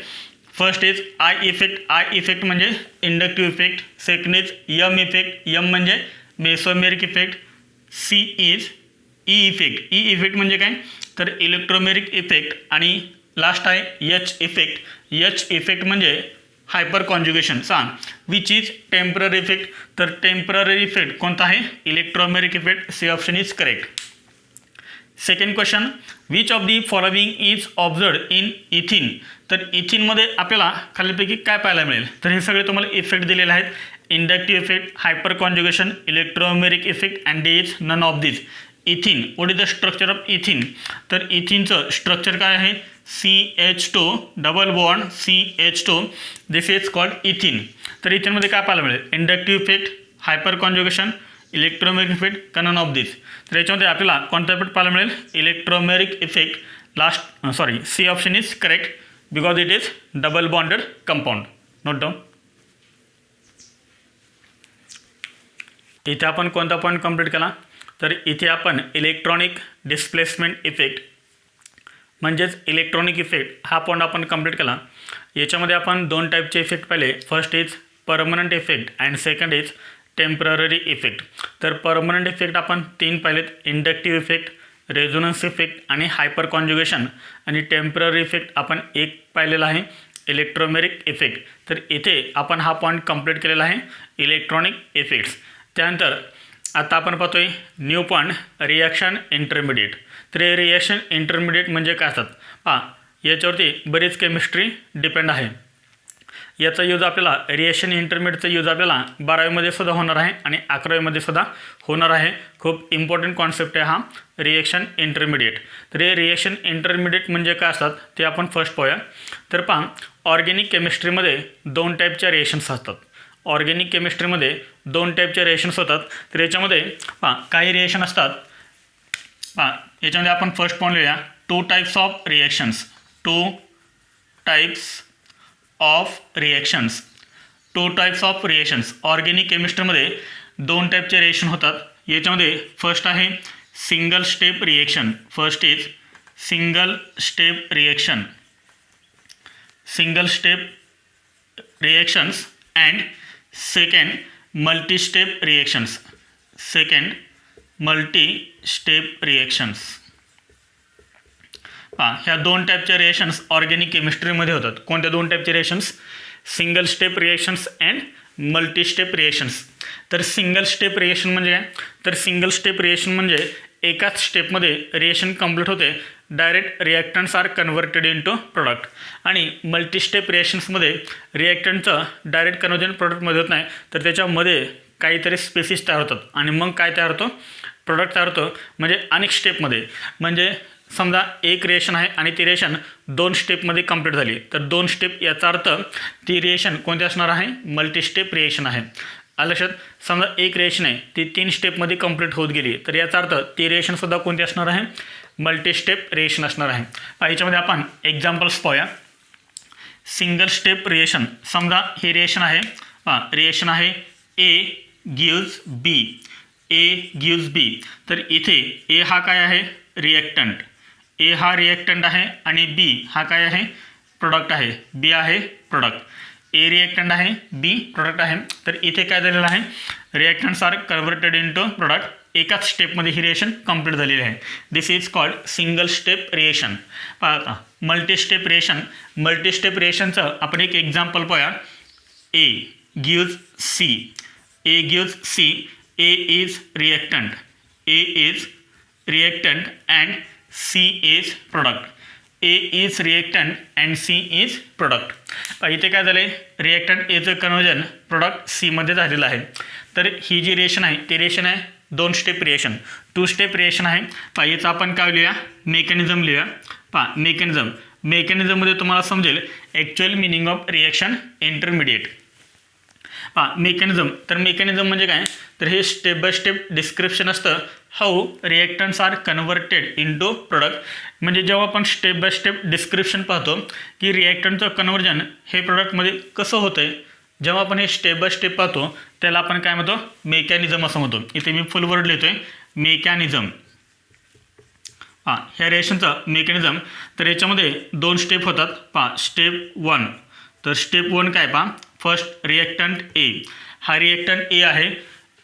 First is I effect. I effect म्हणजे inductive effect. Second is M effect. M म्हणजे mesomeric effect. C is E effect. E effect म्हणजे काय, तर इलेक्ट्रोमेरिक इफेक्ट. आणि लास्ट आहे एच इफेक्ट. एच इफेक्ट म्हणजे हायपर कॉन्जुगेशन. सांग विच इज टेम्पररी इफेक्ट. तर टेम्पररी इफेक्ट कोणता आहे, electromeric effect. C option is correct. Second question, which of the following is observed in ethene. तर इथिनमध्ये आपल्याला खालीलपैकी काय पाहायला मिळेल. तर हे सगळे तुम्हाला इफेक्ट दिलेले आहेत. Inductive effect, hyperconjugation, electromeric effect and they is none of this. Ethene, what is the structure of ethene. तर इथिनचं स्ट्रक्चर काय आहे, CH2 double bond CH2. This is called ethene. तर इथिनमध्ये काय पाहायला मिळेल, inductive effect, hyperconjugation, electromeric effect का नन ऑफ दिस. तर याच्यामध्ये आपल्याला कोणता इफेक्ट पाहायला मिळेल, electromeric effect. C option is correct because it is double bonded compound. Note down. इथे आपण कोणता पॉईंट कंप्लीट केला, तर इथे आपण इलेक्ट्रॉनिक डिस्प्लेसमेंट इफेक्ट म्हणजेच इलेक्ट्रॉनिक इफेक्ट हा पॉईंट आपण कंप्लीट केला. याच्यामध्ये आपण 2 टाईपचे इफेक्ट पाहिले. First is permanent effect and second is temporary effect. तर परमनंट इफेक्ट आपण 3 पाहिलेत, इंडक्टिव्ह इफेक्ट, रेझोनन्स इफेक्ट आणि हायपर कॉन्जुगेशन. आणि टेम्पररी इफेक्ट आपण 1 पाहिलेला आहे, इलेक्ट्रोमेरिक इफेक्ट. तर इथे आपण हा पॉईंट कंप्लीट केलेला आहे, इलेक्ट्रॉनिक इफेक्ट्स. त्यानंतर आता आपण पाहतोय न्यू पॉईंट, रिॲक्शन इंटरमिडिएट. तर हे रिॲक्शन इंटरमिडिएट म्हणजे काय असतात पहा. याच्यावरती बरीच केमिस्ट्री डिपेंड आहे. याचा यूज आपल्याला रिॲक्शन इंटरमिडिएटचा यूज आपल्याला 12वीमध्ये सुद्धा होणार आहे आणि 11वीमध्ये सुद्धा होणार आहे. खूप इम्पॉर्टंट कॉन्सेप्ट आहे हा रिॲक्शन इंटरमिडिएट. तर हे रिॲक्शन इंटरमिडिएट म्हणजे काय असतात ते आपण फर्स्ट पाहूया. तर पहा, ऑर्गॅनिक केमिस्ट्रीमध्ये 2 टाईपच्या रिएक्शन्स असतात. ऑर्गॅनिक केमिस्ट्रीमध्ये 2 टाईपच्या रिएक्शन्स होतात. तर याच्यामध्ये पहा काही रिएक्शन असतात. पहा याच्यामध्ये आपण फर्स्ट पॉईंट लिहूया, 2 types of reactions. 2 types of reactions. 2 types of reactions. Organic केमिस्ट्रीमध्ये 2 टाईपचे रिॲक्शन होतात. याच्यामध्ये फर्स्ट आहे single step reaction. First is single step reaction. Single step reactions and second multi step reactions. Second multi step reactions. पहा ह्या 2 टाईपच्या reactions organic केमिस्ट्रीमध्ये होतात. कोणत्या 2 टाईपचे reactions, single step reactions and multi step reactions. तर single step reaction म्हणजे काय, तर सिंगल स्टेप रिॲक्शन म्हणजे एकाच स्टेपमध्ये रिॲक्शन कंप्लीट होते, direct reactants are converted into product. आणि मल्टीस्टेप रिॲक्शन्समध्ये रिॲक्टंटचं डायरेक्ट कन्व्हर्जन प्रोडक्टमध्ये होत नाही, तर त्याच्यामध्ये काहीतरी स्पेसिस तयार होतात आणि मग काय तयार होतं, प्रोडक्ट तयार होतं. म्हणजे अनेक स्टेपमध्ये, म्हणजे समजा एक रिएक्शन आहे आणि ती रिएक्शन 2 स्टेपमध्ये कंप्लीट झाली, तर 2 स्टेप याचा अर्थ ती रिएक्शन कोणती असणार आहे, मल्टीस्टेप रिएक्शन आहे. लक्षात, समजा एक रिएक्शन आहे ती 3 स्टेपमध्ये कंप्लीट होत गेली, तर याचा अर्थ ती रिएक्शनसुद्धा कोणती असणार आहे, मल्टीस्टेप रिएक्शन असणार आहे. याच्यामध्ये आपण एक्झाम्पल्स पाहूया. सिंगल स्टेप रिएक्शन, समजा ही रिएक्शन आहे, रिएक्शन आहे ए गिव्ज बी. ए गिव्ज बी. तर इथे ए हा काय आहे, रिॲक्टंट. ए हा रिॲक्टंट आहे आणि बी हा काय आहे, प्रोडक्ट आहे. बी आहे प्रोडक्ट. ए रिॲक्टंट आहे, बी प्रोडक्ट आहे. तर इथे काय झालेलं आहे, reactants are converted into product. एकाच स्टेपमध्ये ही रिएक्शन कंप्लीट झालेली आहे. This is called single step reaction. पहा मल्टीस्टेप रिएक्शन. मल्टीस्टेप रिएक्शनचं आपण एक एक्झाम्पल पाहूया. A gives C. A gives C. A is reactant. A is reactant and C is product. A is reactant and C is product. इथे काय झालं आहे, reactant एचं कन्वर्जन प्रोडक्ट सीमध्ये झालेलं आहे. तर ही जी रिएक्शन आहे ती रिएक्शन आहे 2 स्टेप रिएक्शन, 2 स्टेप रिएक्शन आहे. याचं आपण काय लिहूया, मेकॅनिझम लिहूया. मेकॅनिझममध्ये तुम्हाला समजेल actual meaning of reaction intermediate. Mechanism म्हणजे काय, तर हे स्टेप बाय स्टेप डिस्क्रिप्शन असतं how reactants are converted into product. म्हणजे जेव्हा आपण स्टेप बाय स्टेप डिस्क्रिप्शन पाहतो की रिएक्टंटचं कन्व्हर्जन हे प्रोडक्टमध्ये कसं होतं आहे, जेव्हा आपण हे स्टेप बाय स्टेप पाहतो त्याला आपण काय म्हणतो, मेकॅनिझम असं म्हणतो. इथे मी फुल वर्ड लिहितो आहे, मेकॅनिझम. ह्या रिएक्शनचं मेकॅनिझम. तर याच्यामध्ये 2 स्टेप होतात. स्टेप 1. तर स्टेप 1 काय फर्स्ट रिएक्टंट ए. हा रिएक्टंट ए आहे.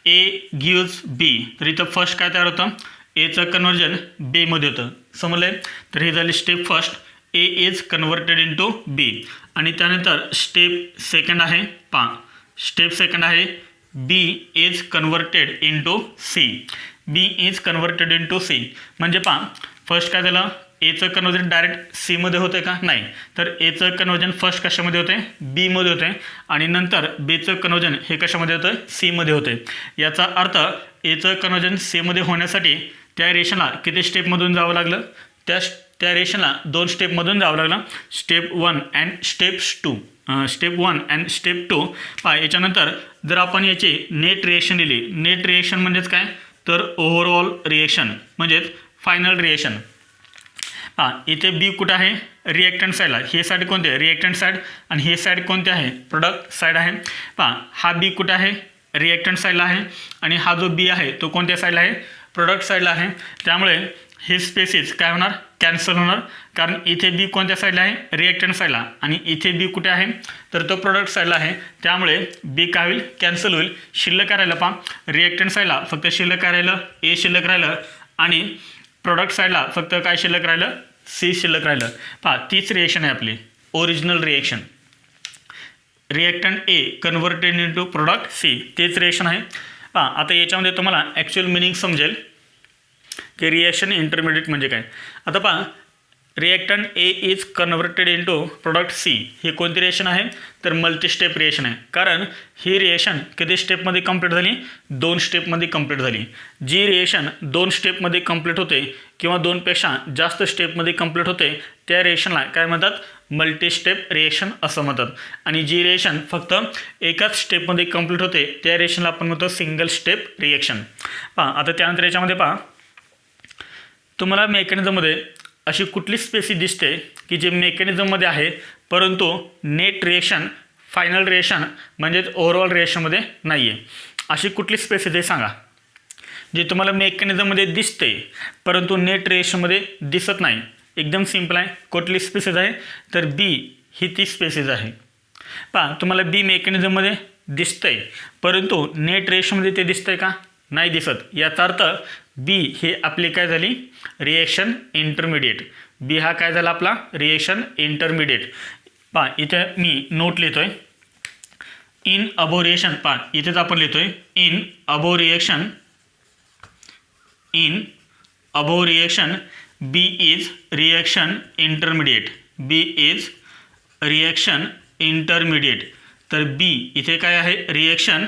ए गिव्ज बी. तर इथं फर्स्ट काय तयार होतं, एचं कन्वर्जन बेमध्ये होतं. समजलं. तर हे झाले step first. A is converted into B. आणि त्यानंतर स्टेप सेकंड आहे. स्टेप सेकंड आहे B is converted into C. B is converted into C. म्हणजे फर्स्ट काय झालं, एचं कन्वर्जन डायरेक्ट सीमध्ये होतं का, नाही. तर एचं कन्वर्जन फर्स्ट कशामध्ये होते, बीमध्ये होते. आणि नंतर बीचं कन्वर्जन हे कशामध्ये होतं, सीमध्ये होते. याचा अर्थ एचं कन्वर्जन सीमध्ये होण्यासाठी त्या रेशनला किती स्टेपमधून जावं लागलं, त्या रेशनला 2 स्टेपमधून जावं लागलं. Step 1 and step 2. Step 1 and step 2. याच्यानंतर जर आपण याची नेट रिएक्शन दिली, नेट रिएक्शन म्हणजेच काय, तर ओव्हरऑल रिएक्शन म्हणजेच फायनल रिएक्शन. इथे बी कुठं आहे, रिएक्टंट साईडला. हे साईड कोणते आहे, रिएक्टंट साईड. आणि हे साईड कोणते आहे, प्रोडक्ट साईड आहे. हा बी कुठं आहे, रिएक्टंट साईडला आहे. आणि हा जो बी आहे तो कोणत्या साईडला आहे, प्रोडक्ट साईडला आहे. त्यामुळे हे स्पेसिस काय होणार, कॅन्सल होणार. कारण इथे बी कोणत्या साईडला आहे, रिएक्टंट साईडला. आणि इथे बी कुठे आहे, तर तो प्रोडक्ट साईडला आहे. त्यामुळे बी काय होईल, कॅन्सल होईल. शिल्लक काय राहिलं रिएक्टंट साईडला फक्त शिल्लक काय राहिलं, ए शिल्लक राहिलं. आणि प्रोडक्ट साईडला फक्त काय शिल्लक राहिलं, सी शिल्लक राहिलं. तीच रिएक्शन आहे आपली ओरिजिनल रिएक्शन. रिएक्टंट ए कन्व्हर्टेड इंटू प्रोडक्ट सी, तेच रिएक्शन आहे. आता याच्यामध्ये तुम्हाला ॲक्च्युअल मिनिंग समजेल की रिएक्शन इंटरमिडिएट म्हणजे काय. आता reactant A is converted into product C. ही कोणती रिएक्शन आहे, तर मल्टीस्टेप रिएक्शन आहे. कारण ही रिएक्शन किती स्टेपमध्ये कंप्लीट झाली, 2 स्टेपमध्ये कंप्लीट झाली. जी रिएक्शन 2 स्टेपमध्ये कंप्लीट होते किंवा 2पेक्षा जास्त स्टेपमध्ये कंप्लीट होते त्या रिएक्शनला काय म्हणतात, मल्टीस्टेप रिएक्शन असं म्हणतात. आणि जी रिएक्शन फक्त एकाच स्टेपमध्ये कंप्लीट होते त्या रिएक्शनला आपण म्हणतो सिंगल स्टेप रिएक्शन. आता त्यानंतर याच्यामध्ये तुम्हाला मेकॅनिझममध्ये अशी कुठली स्पेसिस दिसते की जे मेकॅनिझममध्ये आहे परंतु नेट रिएक्शन फायनल रिएक्शन म्हणजेच ओव्हरऑल रिएक्शनमध्ये नाही आहे. अशी कुठली स्पेसिस आहे सांगा, जे तुम्हाला मेकॅनिझममध्ये दिसते परंतु नेट रिएक्शनमध्ये दिसत नाही. एकदम सिम्पल आहे. कुठली स्पेसिस आहे, तर बी ही ती स्पेसिस आहे. तुम्हाला बी मेकॅनिझममध्ये दिसतंय परंतु नेट रिएक्शनमध्ये ते दिसतंय का, नाही दिसत. याचा अर्थ बी हे आपली काय झाली, रिएक्शन इंटरमिडिएट. बी हा काय झाला आपला, रिएक्शन इंटरमिडिएट. इथे मी नोट लिहितोय, इन अबो रिएक्शन. इथेच आपण लिहितोय in above reaction B is reaction intermediate. B is reaction intermediate. तर बी इथे काय आहे, रिएक्शन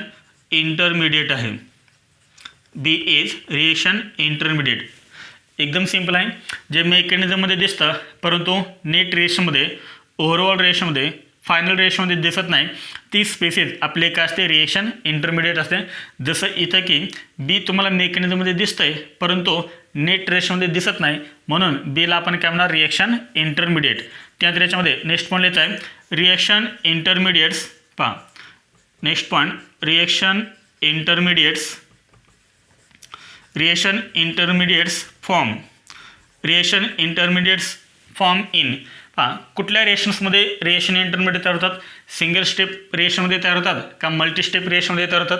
इंटरमिडिएट आहे. B is reaction intermediate. एकदम सिंपल आहे. जे मेकॅनिझममध्ये दिसतं परंतु नेट रिएक्शनमध्ये, ओव्हरऑल रिएक्शनमध्ये, फायनल रिएक्शनमध्ये दिसत नाही ती स्पेसिस आपले काय असते, रिएक्शन इंटरमिडिएट असते. जसं इथं की बी तुम्हाला मेकॅनिझममध्ये दिसतंय परंतु नेट रिएक्शनमध्ये दिसत नाही म्हणून बीला आपण काय म्हणणार, रिएक्शन इंटरमिडिएट. त्यानंतर याच्यामध्ये नेक्स्ट पॉईंट लिहित आहे reaction इंटरमिडिएट्स. Next point reaction इंटरमिडिएट्स. Reaction intermediates form in. कुठल्या रिएक्शन्समध्ये रिएक्शन इंटरमिडिएट तयार होतात, सिंगल स्टेप रिएक्शनमध्ये तयार होतात का मल्टीस्टेप रिएक्शनमध्ये तयार होतात.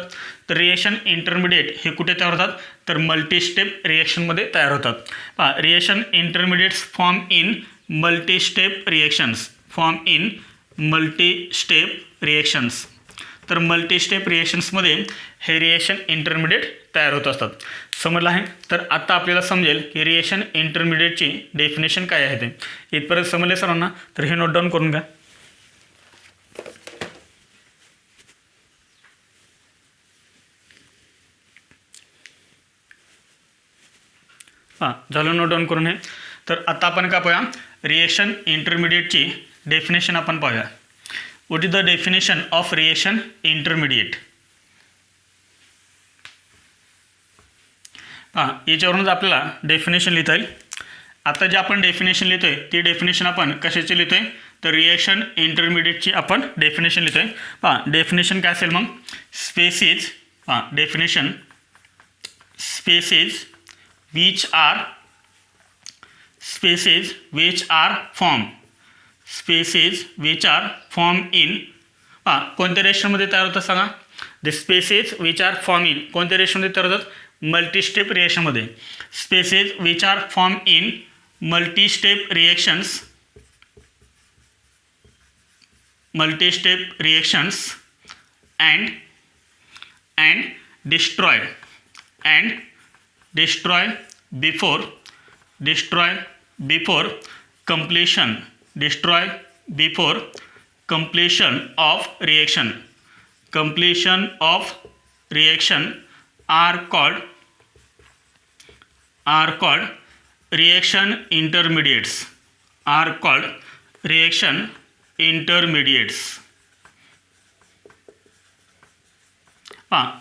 तर रिएक्शन इंटरमिडिएट हे कुठे तयार होतात, तर मल्टीस्टेप रिएक्शनमध्ये तयार होतात. Reaction intermediates form in multistep reactions. तर मल्टीस्टेप रिएक्शन्समध्ये हे रिएक्शन इंटरमिडिएट तयार होत असतात. समजलं आहे. तर आता आपल्याला समजेल की रिएक्शन इंटरमिडिएटची डेफिनेशन काय आहे ते. इथपर्यंत समजले सर्वांना. तर हे नोट डाऊन करून घ्या. झालं नोट डाऊन करून हे. तर आता आपण काय पाहूया, रिएक्शन इंटरमिडिएटची डेफिनेशन आपण पाहूया. What is the definition of reaction intermediate. याच्यावरूनच आपल्याला डेफिनेशन लिहिता येईल. आता जे आपण डेफिनेशन लिहितोय ती डेफिनेशन आपण कशाची लिहितोय, तर रिएक्शन इंटरमिडिएटची आपण डेफिनेशन लिहितोय. डेफिनेशन काय असेल मग, species. Definition species which are spaces which are formed in कोणत्या रेशनमध्ये तयार होतात सांगा. The species which are form in कोणत्या रेशनमध्ये तयार होतात, मल्टीस्टेप रिएक्शनमध्ये. Species which are form in multistep reactions and destroy before completion of reaction are called reaction intermediates.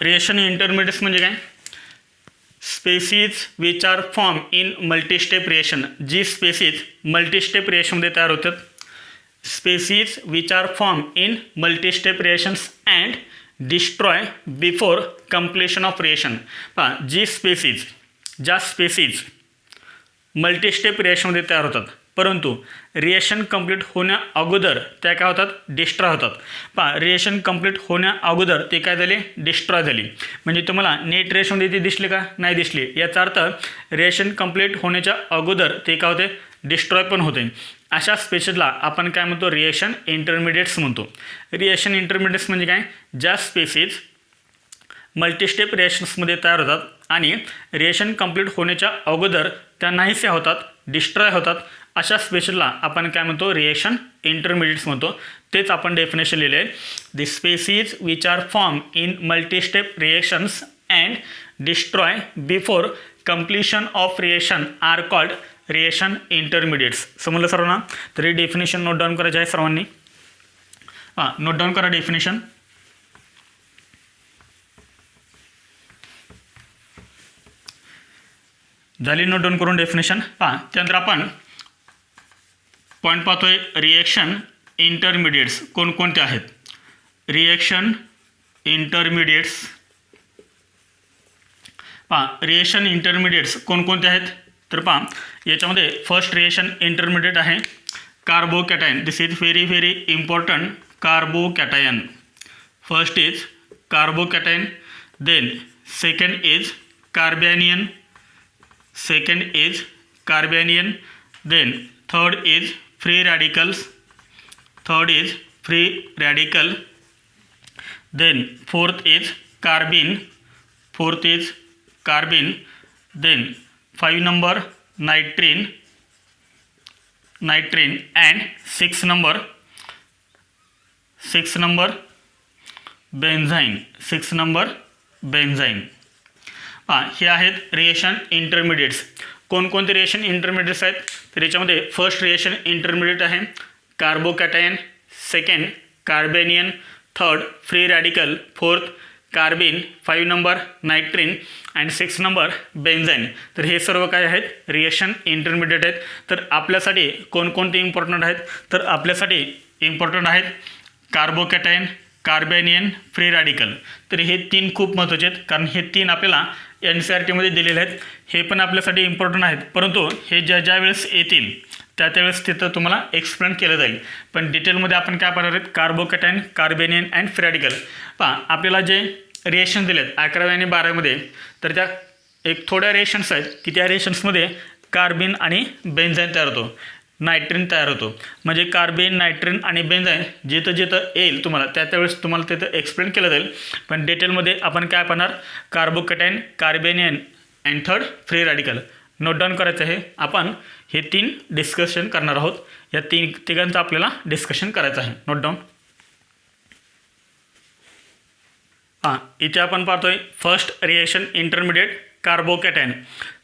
Reaction intermediates म्हणजे काय, species which are form in multistep reaction. जी species multistep रिएक्शनमध्ये तयार होतात. Species which are form in multistep reactions and destroy before completion of reaction. जी ज्या species multistep रिएक्शनमध्ये तयार होतात परंतु रिएक्शन कंप्लीट होण्या अगोदर त्या काय होतात, डिस्ट्रॉय होतात. रिएक्शन कंप्लीट होण्या अगोदर ते काय झाले, डिस्ट्रॉय झाली. म्हणजे तुम्हाला नेट रिएक्शनमध्ये ते दिसले का, नाही दिसले. याचा अर्थ रिएक्शन कंप्लीट होण्याच्या अगोदर ते काय होते, डिस्ट्रॉय पण होते. अशा स्पेसिसला आपण काय म्हणतो, रिएक्शन इंटरमिडिएट्स म्हणतो. रिएक्शन इंटरमिडिएट्स म्हणजे काय, ज्या स्पेसिस मल्टीस्टेप रिएक्शन्समध्ये तयार होतात आणि रिएक्शन कंप्लीट होण्याच्या अगोदर त्या नाहीशा होतात, डिस्ट्रॉय होतात. अशा स्पेसिसला आपण काय म्हणतो, रिएक्शन इंटरमिडिएट्स म्हणतो. तेच आपण डेफिनेशन लिहिले आहे. The species which are form in multistep reactions and destroy before completion of reaction are called reaction intermediates. समजलं सर्वांना. तरी डेफिनेशन नोट डाऊन करायचे आहे सर्वांनी. नोट डाऊन करा डेफिनेशन. झाली नोट डाऊन करून डेफिनेशन. त्यानंतर आपण पॉईंट पाहतोय, रिएक्शन इंटरमिडिएट्स कोणकोणते आहेत. रिएक्शन इंटरमिडिएट्स रिएक्शन इंटरमिडिएट्स कोणकोणते आहेत तर याच्यामध्ये फर्स्ट रिएक्शन इंटरमिडिएट आहे carbocation. This is very important. Carbocation. First is carbocation, then second is carbanion, then third is free radical, then fourth is carbene, then 5 number nitrine, and 6 number benzene. हे आहेत reaction इंटरमिडिएट्स. कोणकोणते reaction इंटरमिडिएट्स आहेत तर याच्यामध्ये first reaction intermediate आहे carbocation, second carbanion, third free radical, fourth carbene, 5 number nitrene and 6 number benzyne. तर हे सर्व काय आहेत, रिएक्शन इंटरमिडिएट आहेत. तर आपल्यासाठी कोणकोणते इम्पॉर्टंट आहेत तर आपल्यासाठी इम्पॉर्टंट आहेत कार्बोकॅटायन, कार्बेनियन, फ्री रॅडिकल. तर हे 3 खूप महत्त्वाचे आहेत कारण हे 3 आपल्याला NCERTमध्ये दिलेले आहेत. हे पण आपल्यासाठी इम्पॉर्टंट आहेत परंतु हे ज्या वेळेस येतील त्यावेळेस तिथं तुम्हाला एक्सप्लेन केलं जाईल. पण डिटेलमध्ये आपण काय पाहणार आहेत, carbocation, carbanion and free radical. आपल्याला जे रिएक्शन दिलेत 11वी आणि 12वीमध्ये तर त्या एक थोड्या रिएक्शन्स आहेत की त्या रिएक्शन्समध्ये कार्बिन आणि बेन्झाईन तयार होतो. नायट्रिन तयार होतो. म्हणजे कार्बेन, नायट्रिन आणि बेन्झाईन जिथं जिथं येईल तुम्हाला त्यावेळेस तुम्हाला तिथं एक्सप्लेन केलं जाईल. पण डिटेलमध्ये आपण काय पाहणार, carbocation, carbanion and third free radical. Note down करायचं आहे. आपण हे 3 डिस्कशन करणार आहोत. या तिघांचं आपल्याला डिस्कशन करायचं आहे. Note down. इथे आपण पाहतोय first reaction intermediate carbocation.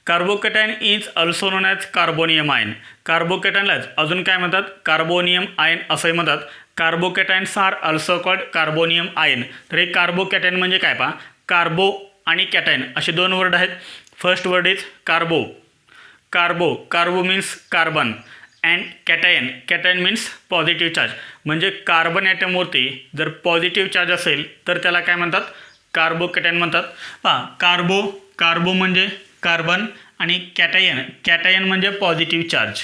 Carbocation is also known as carbonium ion. कार्बोकॅटायनलाच अजून काय म्हणतात, कार्बोनियम आयन असंही म्हणतात. Carbocations are also called carbonium ion. तर हे कार्बोकॅटायन म्हणजे काय पहा, कार्बो आणि कॅटायन असे 2 वर्ड आहेत. First word is कार्बो. कार्बो means carbon and cation means positive charge. म्हणजे कार्बन ॲटमवरती जर पॉझिटिव्ह चार्ज असेल तर त्याला काय म्हणतात, कार्बोकॅटायन म्हणतात. कार्बो म्हणजे कार्बन आणि कॅटायन म्हणजे पॉझिटिव्ह चार्ज.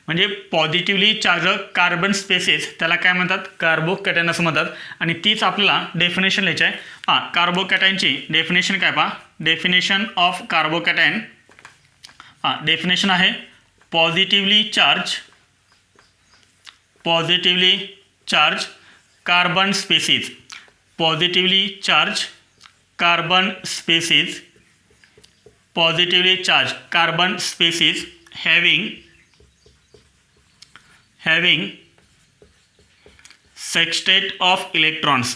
म्हणजे पॉझिटिव्हली चार्ज कार्बन स्पेसिस त्याला काय म्हणतात, कार्बोकॅटायन असं म्हणतात. आणि तीच आपल्याला डेफिनेशन लिहायची आहे. कार्बोकॅटायनची डेफिनेशन काय पहा, डेफिनेशन ऑफ कार्बोकॅटायन. डेफिनेशन आहे positively charge carbon species. Positively charge carbon species. Positively charge carbon species having sextate of electrons.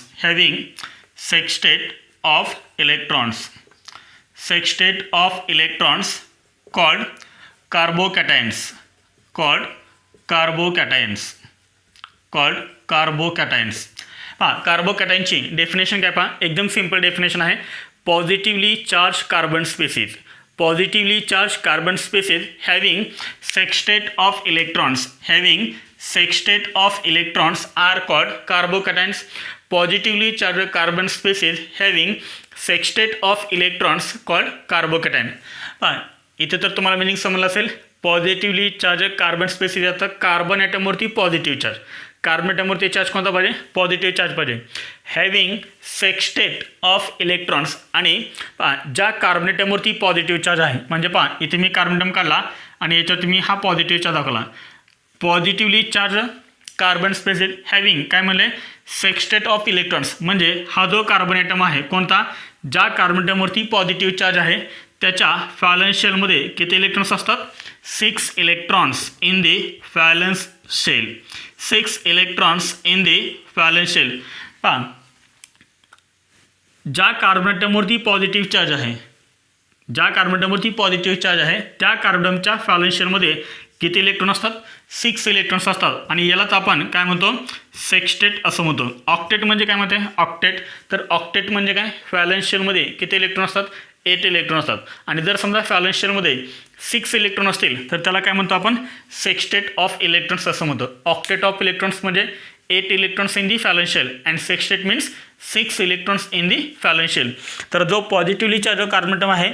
Sextate of electrons called carbocations. कार्बोकॅटायनची डेफिनेशन काय पहा, एकदम सिंपल डेफिनेशन आहे. Positively charge carbon species. Positively charged carbon spaces having sextate of electrons are called carbocations. Positively charged carbon spaces having sextate of electrons called carbocation. इथे तर तुम्हाला meaning समजलं असेल. पॉझिटिव्हली चार्ज कार्बन स्पेसिस आता carbon ॲटमवरती positive charge. Carbon ॲटमवरती charge कोणता पाहिजे, पॉझिटिव्ह चार्ज पाहिजे. Having sextet of electrons. आणि ज्या कार्बन ॲटमवरती पॉझिटिव्ह चार्ज आहे, म्हणजे पहा इथे मी कार्बन ॲटम काढला आणि याच्यावरती मी हा पॉझिटिव्ह चार्ज दाखवला. Positively charge carbon species having काय म्हणले, सेक्स्टेट ऑफ इलेक्ट्रॉन्स. म्हणजे हा जो कार्बन ॲटम आहे कोणता, ज्या कार्बन ॲटमवरती पॉझिटिव्ह चार्ज आहे त्याच्या व्हॅलन्स शेलमध्ये किती इलेक्ट्रॉन्स असतात, 6 electrons in the valence shell. 6 electrons in the valence shell. पहा ज्या कार्बन ॲटमवरती पॉझिटिव्ह चार्ज आहे, त्या कार्बन ॲटमच्या व्हॅलन्स शेलमध्ये किती इलेक्ट्रॉन असतात, 6 इलेक्ट्रॉन्स असतात. आणि यालाच आपण काय म्हणतो, सेक्स्टेट असं म्हणतो. ऑक्टेट म्हणजे काय म्हणते, ऑक्टेट. तर ऑक्टेट म्हणजे काय, व्हॅलन्स शेलमध्ये किती इलेक्ट्रॉन असतात, 8 इलेक्ट्रॉन असतात. आणि जर समजा व्हॅलन्स शेलमध्ये 6 इलेक्ट्रॉन असतील तर त्याला काय म्हणतो आपण, सेक्स्टेट ऑफ इलेक्ट्रॉन्स असं म्हणतो. ऑक्टेट ऑफ इलेक्ट्रॉन्स म्हणजे 8 electrons in the valence shell and sextet means 6 electrons in the valence shell. तर जो पॉझिटिव्हली चार्ज कार्बन ॲटम आहे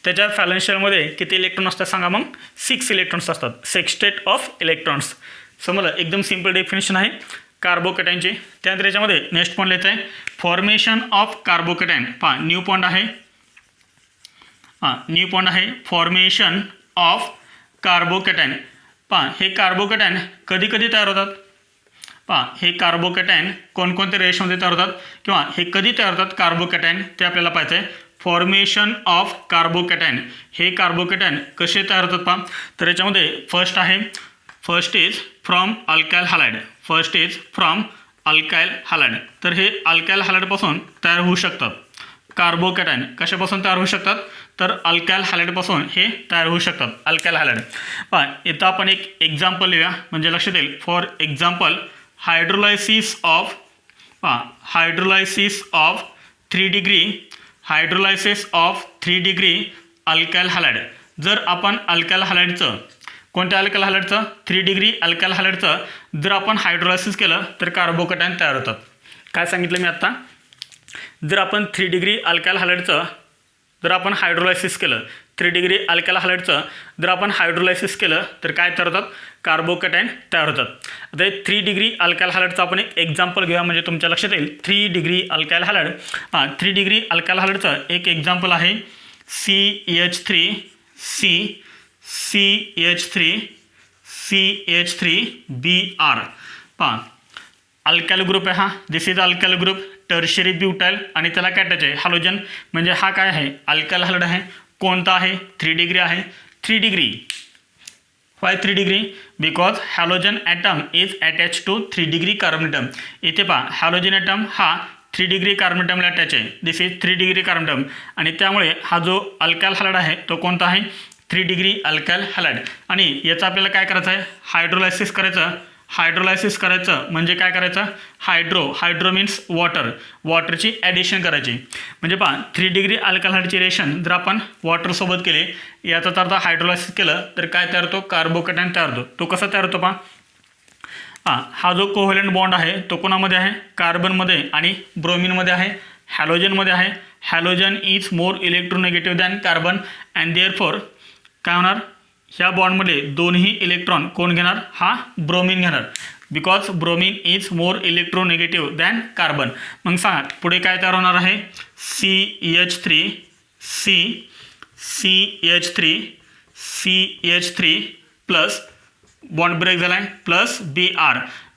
त्याच्या व्हॅलन्स शेलमध्ये किती इलेक्ट्रॉन असतात सांगा मग, 6 इलेक्ट्रॉन्स असतात. सेक्स्टेट ऑफ इलेक्ट्रॉन्स. समजलं, एकदम सिंपल डेफिनेशन आहे कार्बोकॅटायनची. त्यानंतर याच्यामध्ये नेक्स्ट पॉईंट लिहायचं आहे, फॉर्मेशन ऑफ कार्बोकॅटायन. पहा न्यू पॉईंट आहे, फॉर्मेशन ऑफ कार्बोकॅटायन. पहा हे कार्बोकॅटायन कधी कधी तयार होतात. पहा हे कार्बोकॅटायन कोणकोणत्या रिएक्शनमध्ये तयार होतात किंवा हे कधी तयार होतात कार्बोकॅटायन ते आपल्याला पाहायचं आहे. Formation of carbocation. हे कार्बोकॅटायन कसे तयार होतात पहा. तर याच्यामध्ये first is from alkyl halide. तर हे अल्काइल हॅलाइडपासून तयार होऊ शकतात. कार्बोकॅटायन कशापासून तयार होऊ शकतात, तर अल्काइल हॅलाइडपासून हे तयार होऊ शकतात. Alkyl halide. पहा इथं आपण एक एक्झाम्पल लिहूया म्हणजे लक्षात येईल. For example hydrolysis of 3 degree alkyl halide. जर आपण अल्काइल हॅलाइडचं, कोणत्या अल्काइल हॅलाइडचं, 3 डिग्री अल्काइल हॅलाइडचं जर आपण हायड्रोलायसिस केलं तर कार्बोकॅटायन तयार होतात. काय सांगितलं मी आत्ता, जर आपण 3 डिग्री अल्काइल हॅलाइडचं जर आपण हायड्रोलायसिस केलं, 3 डिग्री अल्काइल हॅलाइडचं जर आपण हायड्रोलायसिस केलं तर काय तयार होतात, कार्बोकॅटायन तयार होतात. आता 3 डिग्री अल्काइल हॅलाइडचं आपण एक एक्झाम्पल घेऊया म्हणजे तुमच्या लक्षात येईल. 3 degree alkyl halide. 3 degree alkyl हॅलाइडचं एक एक्झाम्पल आहे CH3 CH3Br. पहा अल्काइल ग्रुप आहे हा, this is alkyl group, tertiary butyl आणि त्याला काय टच आहे हॅलोजन, म्हणजे हा काय आहे अल्काइल हॅलाइड आहे. कोणता आहे 3 डिग्री आहे. 3 degree. Why 3 degree? Because halogen atom is attach to 3 degree carbon atom. इथे पहा हॅलोजन ॲटम हा 3 डिग्री कार्बन ॲटमला अटॅच आहे. This is 3 degree carbon item आणि त्यामुळे हा जो अल्काइल हॅलाइड आहे तो कोणता आहे 3 डिग्री अल्काइल हॅलाइड. आणि याचं आपल्याला काय करायचं आहे हायड्रोलायसिस करायचं. हायड्रोलायसिस करायचं म्हणजे काय करायचं हायड्रो मीन्स वॉटरची ॲडिशन करायची. म्हणजे पहा 3 डिग्री अल्काइल हॅलाइडची रिएक्शन जर आपण वॉटरसोबत केले याचा अर्थ हायड्रोलायसिस केलं तर काय तयार होतो कार्बोकॅटायन तयार होतो. तो कसा तयार होतो पहा हा जो कोव्हॅलेंट बॉन्ड आहे तो कोणामध्ये आहे कार्बनमध्ये आणि ब्रोमिनमध्ये आहे, हॅलोजनमध्ये आहे. Halogen is more electronegative than carbon and therefore काय होणार ह्या बॉन्डमध्ये दोन्ही इलेक्ट्रॉन कोण घेणार हा ब्रोमिन घेणार. Because bromine is more electronegative than carbon. मग सांगा पुढे काय तयार होणार आहे CH3 प्लस बॉन्ड ब्रेक झाला आहे प्लस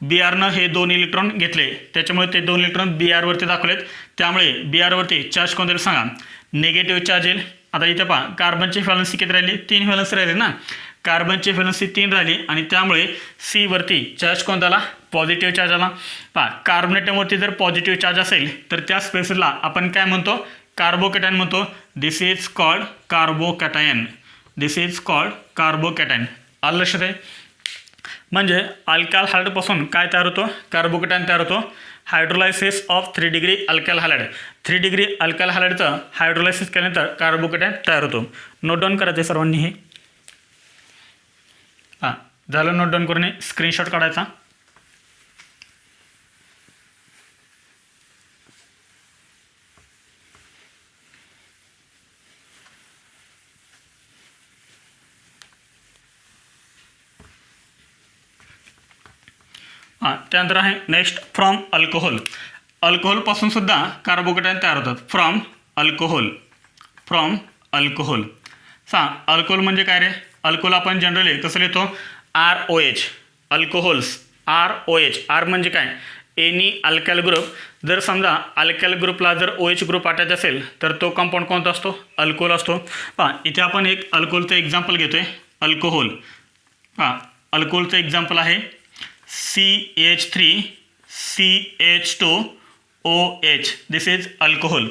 BRनं हे 2 इलेक्ट्रॉन घेतले त्याच्यामुळे ते 2 इलेक्ट्रॉन BRवरती दाखवलेत. त्यामुळे BRवरती चार्ज कोणते सांगा निगेटिव्ह चार्ज येईल. आता इथे पहा कार्बनची व्हॅलन्सी किती राहिली 3 व्हॅलन्सी राहिली ना, कार्बनची व्हॅलन्सी 3 राहिली आणि त्यामुळे C वरती चार्ज कोणता आला पॉझिटिव्ह चार्ज आला. पहा कार्बनेटमवरती जर पॉझिटिव्ह चार्ज असेल तर त्या स्पेसिसला आपण काय म्हणतो कार्बोकॅटायन म्हणतो. दिस इज कॉल्ड कार्बोकॅटायन. आलं लक्षात आहे. म्हणजे अल्काइल हॅलाइडपासून काय तयार होतो कार्बोकॅटायन तयार होतो. Hydrolysis of 3 degree alkyl halide. 3 degree alkyl हॅलाइडचं हायड्रोलायसिस केल्यानंतर कार्बोकॅटायन तयार होतो. नोट डाऊन करायचं सर्वांनी हे. हां झालं नोट डाऊन करून स्क्रीनशॉट काढायचा. हां त्यानंतर आहे नेक्स्ट फ्रॉम अल्कोहोलपासून सुद्धा कार्बोकॅटायन तयार होतात. From alcohol. अल्कोहोल म्हणजे काय रे अल्कोहोल आपण जनरली कसं लिहितो ROH. Alcohols ROH. आर म्हणजे काय एनी अल्काइल ग्रुप. जर समजा अल्काइल ग्रुपला जर OH ग्रुप अटॅच असेल तर तो कंपाऊंड कोणता असतो अल्कोहोल असतो. पहा इथे आपण एक अल्कोहोलचं एक्झाम्पल घेतोय अल्कोहोल. हां अल्कोहोलचं एक्झाम्पल आहे CH3CH2OH. This is alcohol.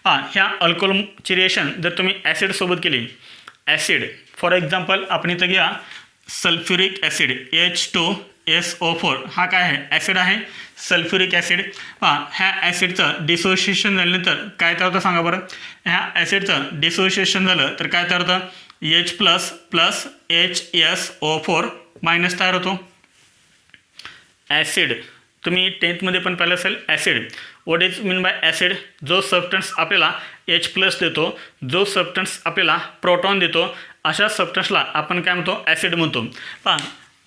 हां ह्या अल्कोहोलची रिएक्शन जर तुम्ही ॲसिडसोबत केली ॲसिड फॉर एक्झाम्पल आपण इथं घ्या सल्फ्युरिक ॲसिड H2SO4. हा काय आहे ॲसिड आहे सल्फ्युरिक ॲसिड. हां ह्या ॲसिडचं डिसोसिएशन झाल्यानंतर काय तयार होतं सांगा बरं. ह्या ॲसिडचं डिसोसिएशन झालं तर काय तयार होतं H प्लस HSO4 मायनस तयार होतो. ॲसिड तुम्ही 10th मध्ये पण पाहिलं असेल acid. What is mean bye acid? जो सबस्टन्स आपल्याला H+ देतो, जो सबस्टन्स आपल्याला प्रोटॉन देतो, अशा सबस्टन्सला आपण काय म्हणतो ॲसिड म्हणतो. पहा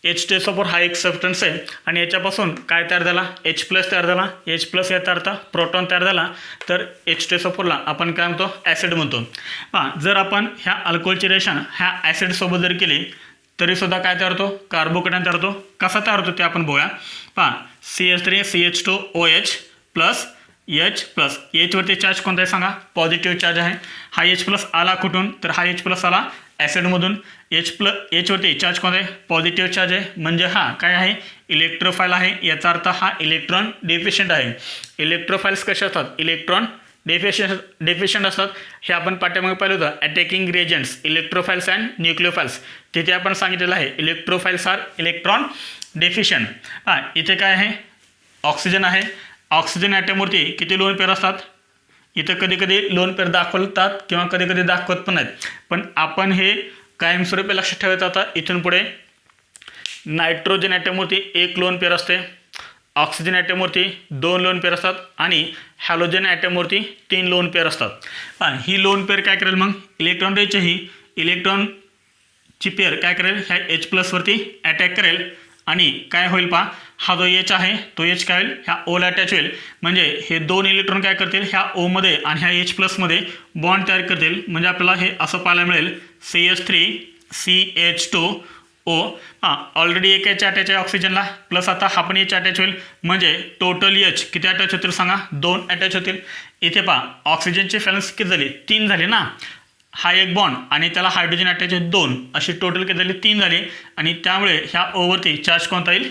H2SO4 हा एक सबस्टन्स आहे आणि याच्यापासून काय तयार झाला H+ तयार झाला. H+ याचा अर्थ प्रोटॉन तयार झाला तर H2SO4ला आपण काय म्हणतो ॲसिड म्हणतो. पहा जर आपण ह्या अल्कोहोलची रिएक्शन ह्या ॲसिडसोबत जर केली तरीसुद्धा काय तयार होतो कार्बोकॅटायन तयार होतो. कसा तयार होतो ते आपण बघूया. पहा CH3CH2OH प्लस H वरती चार्ज कोणता आहे सांगा पॉझिटिव्ह चार्ज आहे. हा H+ आला कुठून तर हा H+ आला ॲसिडमधून. H वरती चार्ज कोणता आहे पॉझिटिव्ह चार्ज आहे म्हणजे हा काय आहे इलेक्ट्रोफाईल आहे. याचा अर्थ हा इलेक्ट्रॉन डेफिशियंट आहे. इलेक्ट्रोफाईल्स कसे असतात इलेक्ट्रॉन डेफिशियंट असतात. हे आपण पाठ्यामागे पाहिलं होतं अटॅकिंग रिएजंट्स इलेक्ट्रोफाईल्स अँड न्यूक्लिओफाईल्स. तिथे आपण सांगितलेलं आहे इलेक्ट्रोफाईल्स आर इलेक्ट्रॉन डेफिशियंट. हां इथे काय आहे ऑक्सिजन आहे. ऑक्सिजन ॲटमवरती किती लोन पेअर असतात. इथं कधी कधी लोन पेअर दाखवतात किंवा कधी कधी दाखवत पण नाहीत. पण आपण हे कायमस्वरूपी लक्षात ठेवायचं. आता इथून पुढे नायट्रोजन ॲटमवरती 1 लोन पेअर असते, ऑक्सिजन ॲटमवरती 2 लोन पेअर असतात आणि हॅलोजन ॲटमवरती 3 लोन पेअर असतात. ही लोन पेअर काय करेल मग इलेक्ट्रॉन द्यायची ही इलेक्ट्रॉनची पेअर काय करेल ह्या H+ वरती अटॅक करेल आणि काय होईल पहा हा जो H आहे तो H काय होईल ह्या Oला अटॅच होईल. म्हणजे हे 2 इलेक्ट्रॉन काय करतील ह्या Oमध्ये आणि ह्या H+ मध्ये बॉन्ड तयार करतील. म्हणजे आपल्याला हे असं पाहायला मिळेल CH3CH2 ओ ऑलरेडी एक एच अटॅच आहे ऑक्सिजनला प्लस आता हा पण एच अटॅच होईल म्हणजे टोटल एच किती अटॅच होतील सांगा 2 अटॅच होतील. इथे ऑक्सिजनची व्हॅलन्स किती झाली 3 झाली ना. हा एक बॉन्ड आणि त्याला हायड्रोजन अटॅच आहे 2 अशी टोटल किती झाली 3 झाली आणि त्यामुळे ह्या ओवरती चार्ज कोणता येईल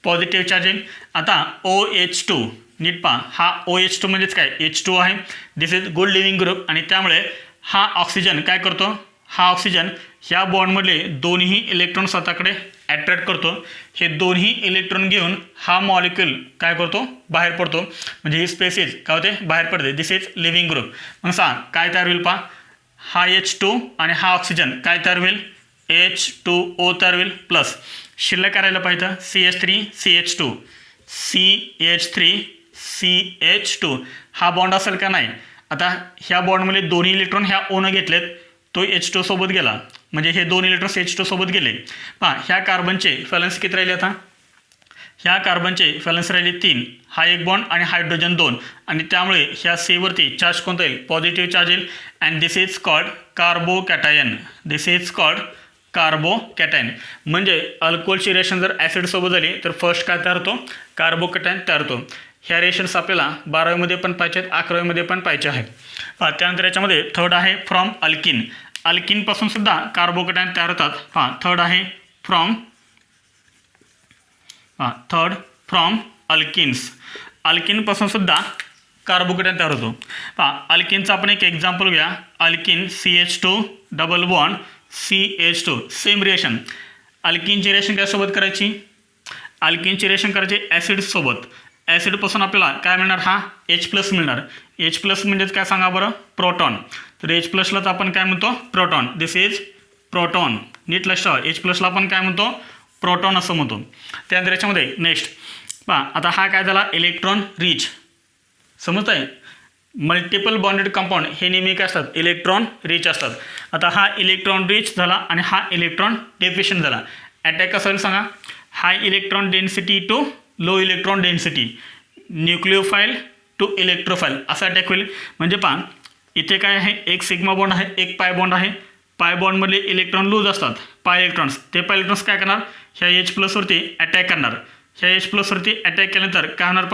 पॉझिटिव्ह चार्ज येईल. आता OH2 नीट हा OH2 म्हणजेच काय H2 आहे. This is good living group आणि त्यामुळे हा ऑक्सिजन काय करतो हा ऑक्सिजन ह्या बॉन्डमधले दोन्ही इलेक्ट्रॉन स्वतःकडे अट्रॅक्ट करतो. हे दोन्ही इलेक्ट्रॉन घेऊन हा मॉलिक्यूल काय करतो बाहेर पडतो म्हणजे ही स्पेसिस काय होते बाहेर पडते. दिस इज लिव्हिंग ग्रुप. मग सांग काय तयार होईल हा H2 आणि हा ऑक्सिजन काय तयार होईल H2O तयार होईल प्लस शिल्लक करायला पाहिजे CH3CH2 CH3CH2 हा बॉन्ड असेल का नाही. आता ह्या बॉन्डमध्ये दोन्ही इलेक्ट्रॉन ह्या ओनं घेतलेत तो H2 सोबत गेला म्हणजे हे दोन इलेक्ट्रॉन H2 सोबत गेले. ह्या कार्बनचे व्हॅलन्स किती राहिले आता ह्या कार्बनचे व्हॅलन्स राहिले 3 हा एक बॉन्ड आणि हायड्रोजन 2 आणि त्यामुळे ह्या सेवरती चार्ज कोणता येईल पॉझिटिव्ह चार्ज येईल and this is called carbocation. This is called carbocation म्हणजे अल्कोहोलची रिएक्शन जर ॲसिडसोबत झाली तर फर्स्ट काय तयार होतो कार्बोकॅटायन तयार होतो. ह्या रिएक्शन्स आपल्याला 12वीमध्ये पण पाहिजे आहेत 11वीमध्ये पण पाहिजे आहेत. त्यानंतर याच्यामध्ये थर्ड आहे फ्रॉम अल्किन. अल्किनपासून सुद्धा कार्बोकॅटायन तयार होतात. थर्ड आहे फ्रॉम अल्किन्स. अल्किनपासून सुद्धा कार्बोकॅटायन तयार होतो. अल्किनचं आपण एक एक्झाम्पल घ्या. Alkene CH2 double bond CH2 same reaction. अल्किनची रिएक्शन काय करायची अल्किनची रिएक्शन करायची ॲसिडसोबत. ॲसिडपासून आपल्याला काय मिळणार हा H+ मिळणार. H+ म्हणजेच काय सांगा बरं प्रोटॉन. तर H+लाच आपण काय म्हणतो प्रोटॉन. This is proton. नीट लक्षात H+ला आपण काय म्हणतो प्रोटॉन असं म्हणतो. त्यानंतर याच्यामध्ये नेक्स्ट आता हा काय झाला इलेक्ट्रॉन रिच समजत आहे. मल्टिपल बॉन्डेड कंपाऊंड हे नेहमी काय असतात इलेक्ट्रॉन रिच असतात. आता हा इलेक्ट्रॉन रिच झाला आणि हा इलेक्ट्रॉन डेफिशियंट झाला. अटॅक कसं होईल सांगा high electron density to low electron density nucleophile to electrophile असा अटॅक होईल. म्हणजे इथे काय आहे एक सिग्मा बॉन्ड आहे एक पाय बॉन्ड आहे. पाय बॉन्डमधले इलेक्ट्रॉन लूज असतात पाय इलेक्ट्रॉन्स. ते पाय इलेक्ट्रॉन्स काय करणार ह्या H+वरती अटॅक करणार. ह्या H+वरती अटॅक केल्यानंतर काय होणार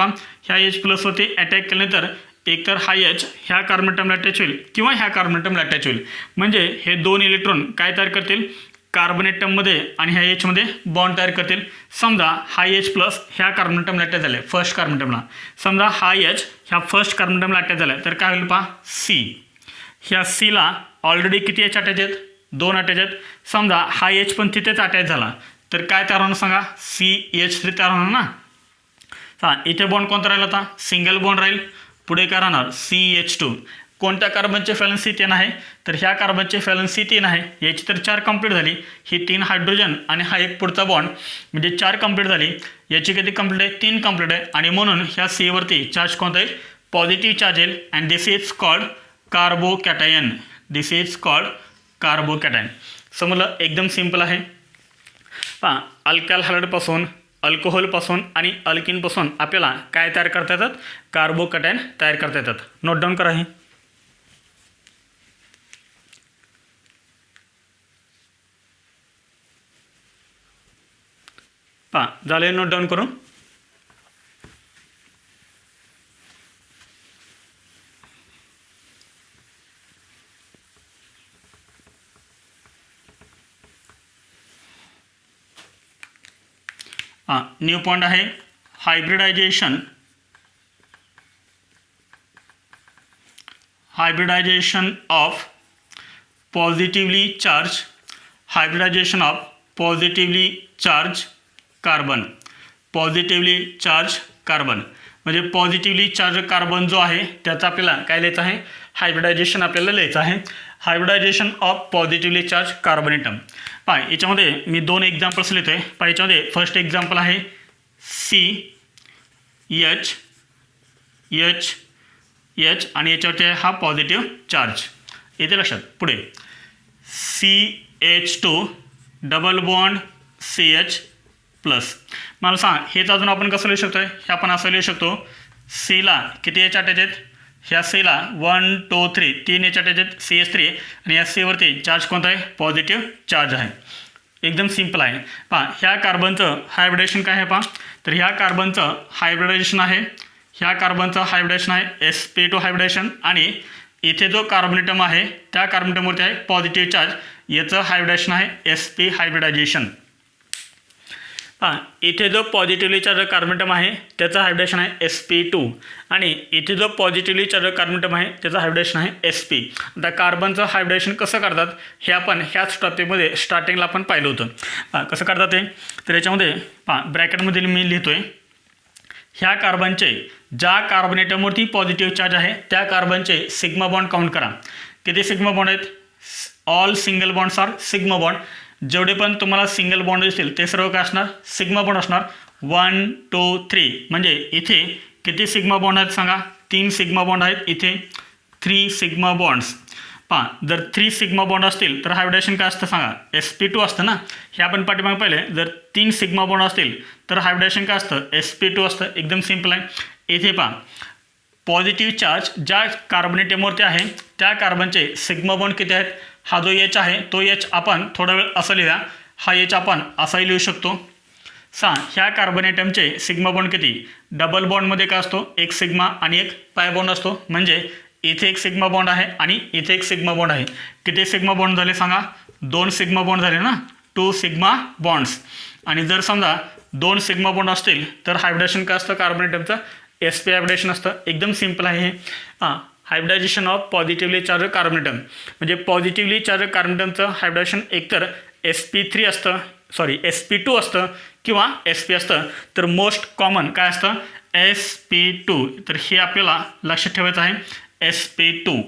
ह्या H+वरती अटॅक केल्यानंतर एकतर हा H ह्या कार्बन ॲटमला अटॅच होईल किंवा ह्या कार्बन ॲटमला अटॅच होईल. म्हणजे हे दोन इलेक्ट्रॉन काय तयार करतील कार्बन ॲटममध्ये आणि ह्या Hमध्ये बॉन्ड तयार करतील. समजा हा H+ ह्या कार्बन ॲटमला अटॅच झाला फर्स्ट कार्बन ॲटमला. समजा हा H ह्या फर्स्ट कार्बन ॲटमला अटॅच झाला तर काय होईल C. ह्या Cला ऑलरेडी किती H अटॅच आहेत 2 अटॅच आहेत. समजा हा H पण तिथेच अटॅच झाला तर काय तयार होणार सांगा CH3 तयार होणार ना. इथे बॉन्ड कोणता राहील आता सिंगल बॉन्ड राहील. पुढे काय राहणार CH2. कोणत्या कार्बनचे व्हॅलन्स 3 आहे तर ह्या कार्बनचे व्हॅलन्स 3 आहे. याची तर 4 कंप्लीट झाली. ही 3 हायड्रोजन आणि हा एक पुढचा बॉन्ड म्हणजे 4 कंप्लीट झाली. याची किती कंप्लीट आहे 3 कंप्लीट आहे आणि म्हणून ह्या Cवरती चार्ज कोणता येईल पॉझिटिव्ह चार्ज येईल and this is called carbocation. This is called carbocation. समजलं एकदम सिम्पल आहे. अल्काल हॅलाइडपासून अल्कोहोलपासून आणि अल्किनपासून आपल्याला काय तयार करता येतात कार्बोकॅटायन तयार करता येतात. नोट डाऊन करा हे. झाले नोट डाऊन करून. न्यू पॉइंट आहे hybridisation of positively charge carbon. म्हणजे पॉझिटिव्हली चार्ज कार्बन जो आहे त्याचा आपल्याला काय लिहायचं आहे हायब्रिडायझेशन आपल्याला लिहायचं आहे. Hybridisation of positively charge carbon atom. याच्यामध्ये मी 2 एक्झाम्पल्स लिहितो आहे. याच्यामध्ये फर्स्ट एक्झाम्पल आहे CH आणि याच्यावरती हा पॉझिटिव्ह चार्ज. येते लक्षात. पुढे CH2 डबल बॉन्ड CH+. मला सांग हेच अजून आपण कसं लिहू शकतो हे आपण असं लिहू शकतो Cला किती H अटॅच आहेत ह्या Cला 1 2 3 3 H अटॅच आहेत CH3 आणि या Cवरती चार्ज कोणता आहे पॉझिटिव्ह चार्ज आहे. एकदम सिंपल आहे. पहा ह्या कार्बनचं हायब्रिडेशन काय आहे पहा, तर ह्या कार्बनचं हायब्रिडायझेशन आहे, ह्या कार्बनचं हायब्रिडेशन आहे sp2 हायब्रिडेशन, आणि इथे जो कार्बोनेटम आहे त्या कार्बोनेटमवरती आहे पॉझिटिव्ह चार्ज, याचं हायब्रिडेशन आहे sp हायब्रिडायझेशन. हां, इथे जो पॉझिटिव्हली चार्ज कार्बोनेटम आहे त्याचं हायब्रिडेशन आहे sp2, आणि इथे जो पॉझिटिव्हली चार्ज कार्बोनेटम आहे त्याचं हायब्रिडेशन आहे sp. आता कार्बनचं हायब्रिडेशन कसं करतात हे आपण ह्याच टॉपिकमध्ये स्टार्टिंगला आपण पाहिलं होतं. कसं करतात ते, तर याच्यामध्ये पहा ब्रॅकेटमध्ये मी लिहितो आहे, ह्या कार्बनचे ज्या कार्बोनेटमवरती पॉझिटिव्ह चार्ज आहे त्या कार्बनचे सिग्मा बॉन्ड काउंट करा. किती सिग्मा बॉन्ड आहेत, all single bonds are sigma bond. जेवढे पण तुम्हाला सिंगल बॉन्ड दिसतील ते सर्व काय असणार, सिग्मा बॉन्ड असणार. 1 2 3 म्हणजे इथे किती सिग्मा बॉन्ड आहेत सांगा, 3 सिग्मा बॉन्ड आहेत, इथे 3 सिग्मा बॉन्ड्स. पहा जर 3 सिग्मा बॉन्ड असतील तर हायब्रिडेशन काय असतं सांगा, sp2 असतं ना. हे आपण पाठीमागे पाहिले, जर 3 सिग्मा बॉन्ड असतील तर हायब्रिडेशन काय असतं, sp2 असतं. एकदम सिंपल आहे. इथे पहा पॉझिटिव्ह चार्ज ज्या कार्बोनेटमवरती आहे त्या कार्बनचे सिग्मा बॉन्ड किती आहेत, हा जो H आहे तो H आपण थोडा वेळ असं लिहा, हा H आपण असाही लिहू शकतो. ह्या कार्बोनेटमचे सिग्मा बॉन्ड किती, डबल बॉन्डमध्ये काय असतो, एक सिग्मा आणि एक पाय बॉन्ड असतो. म्हणजे इथे एक सिग्मा बॉन्ड आहे आणि इथे एक सिग्मा बॉन्ड आहे. किती सिग्मा बॉन्ड झाले सांगा, 2 सिग्मा बॉन्ड झाले ना, 2 सिग्मा बॉन्ड्स. आणि जर समजा 2 सिग्मा बॉन्ड असतील तर हायब्रिडेशन काय असतं कार्बोनेटमचं, sp हायब्रिडेशन असतं. एकदम सिंपल आहे हे. हायब्रिडायझेशन ऑफ पॉझिटिव्हली चार्ज कार्बोनेटम, म्हणजे पॉझिटिव्हली चार्ज कार्बोनेटमचं हायब्रिडेशन एकतर sp3 असतं, sp2 असतं किंवा sp असतं. तर मोस्ट कॉमन काय असतं, sp2. तर हे आपल्याला लक्षात ठेवायचं आहे sp2.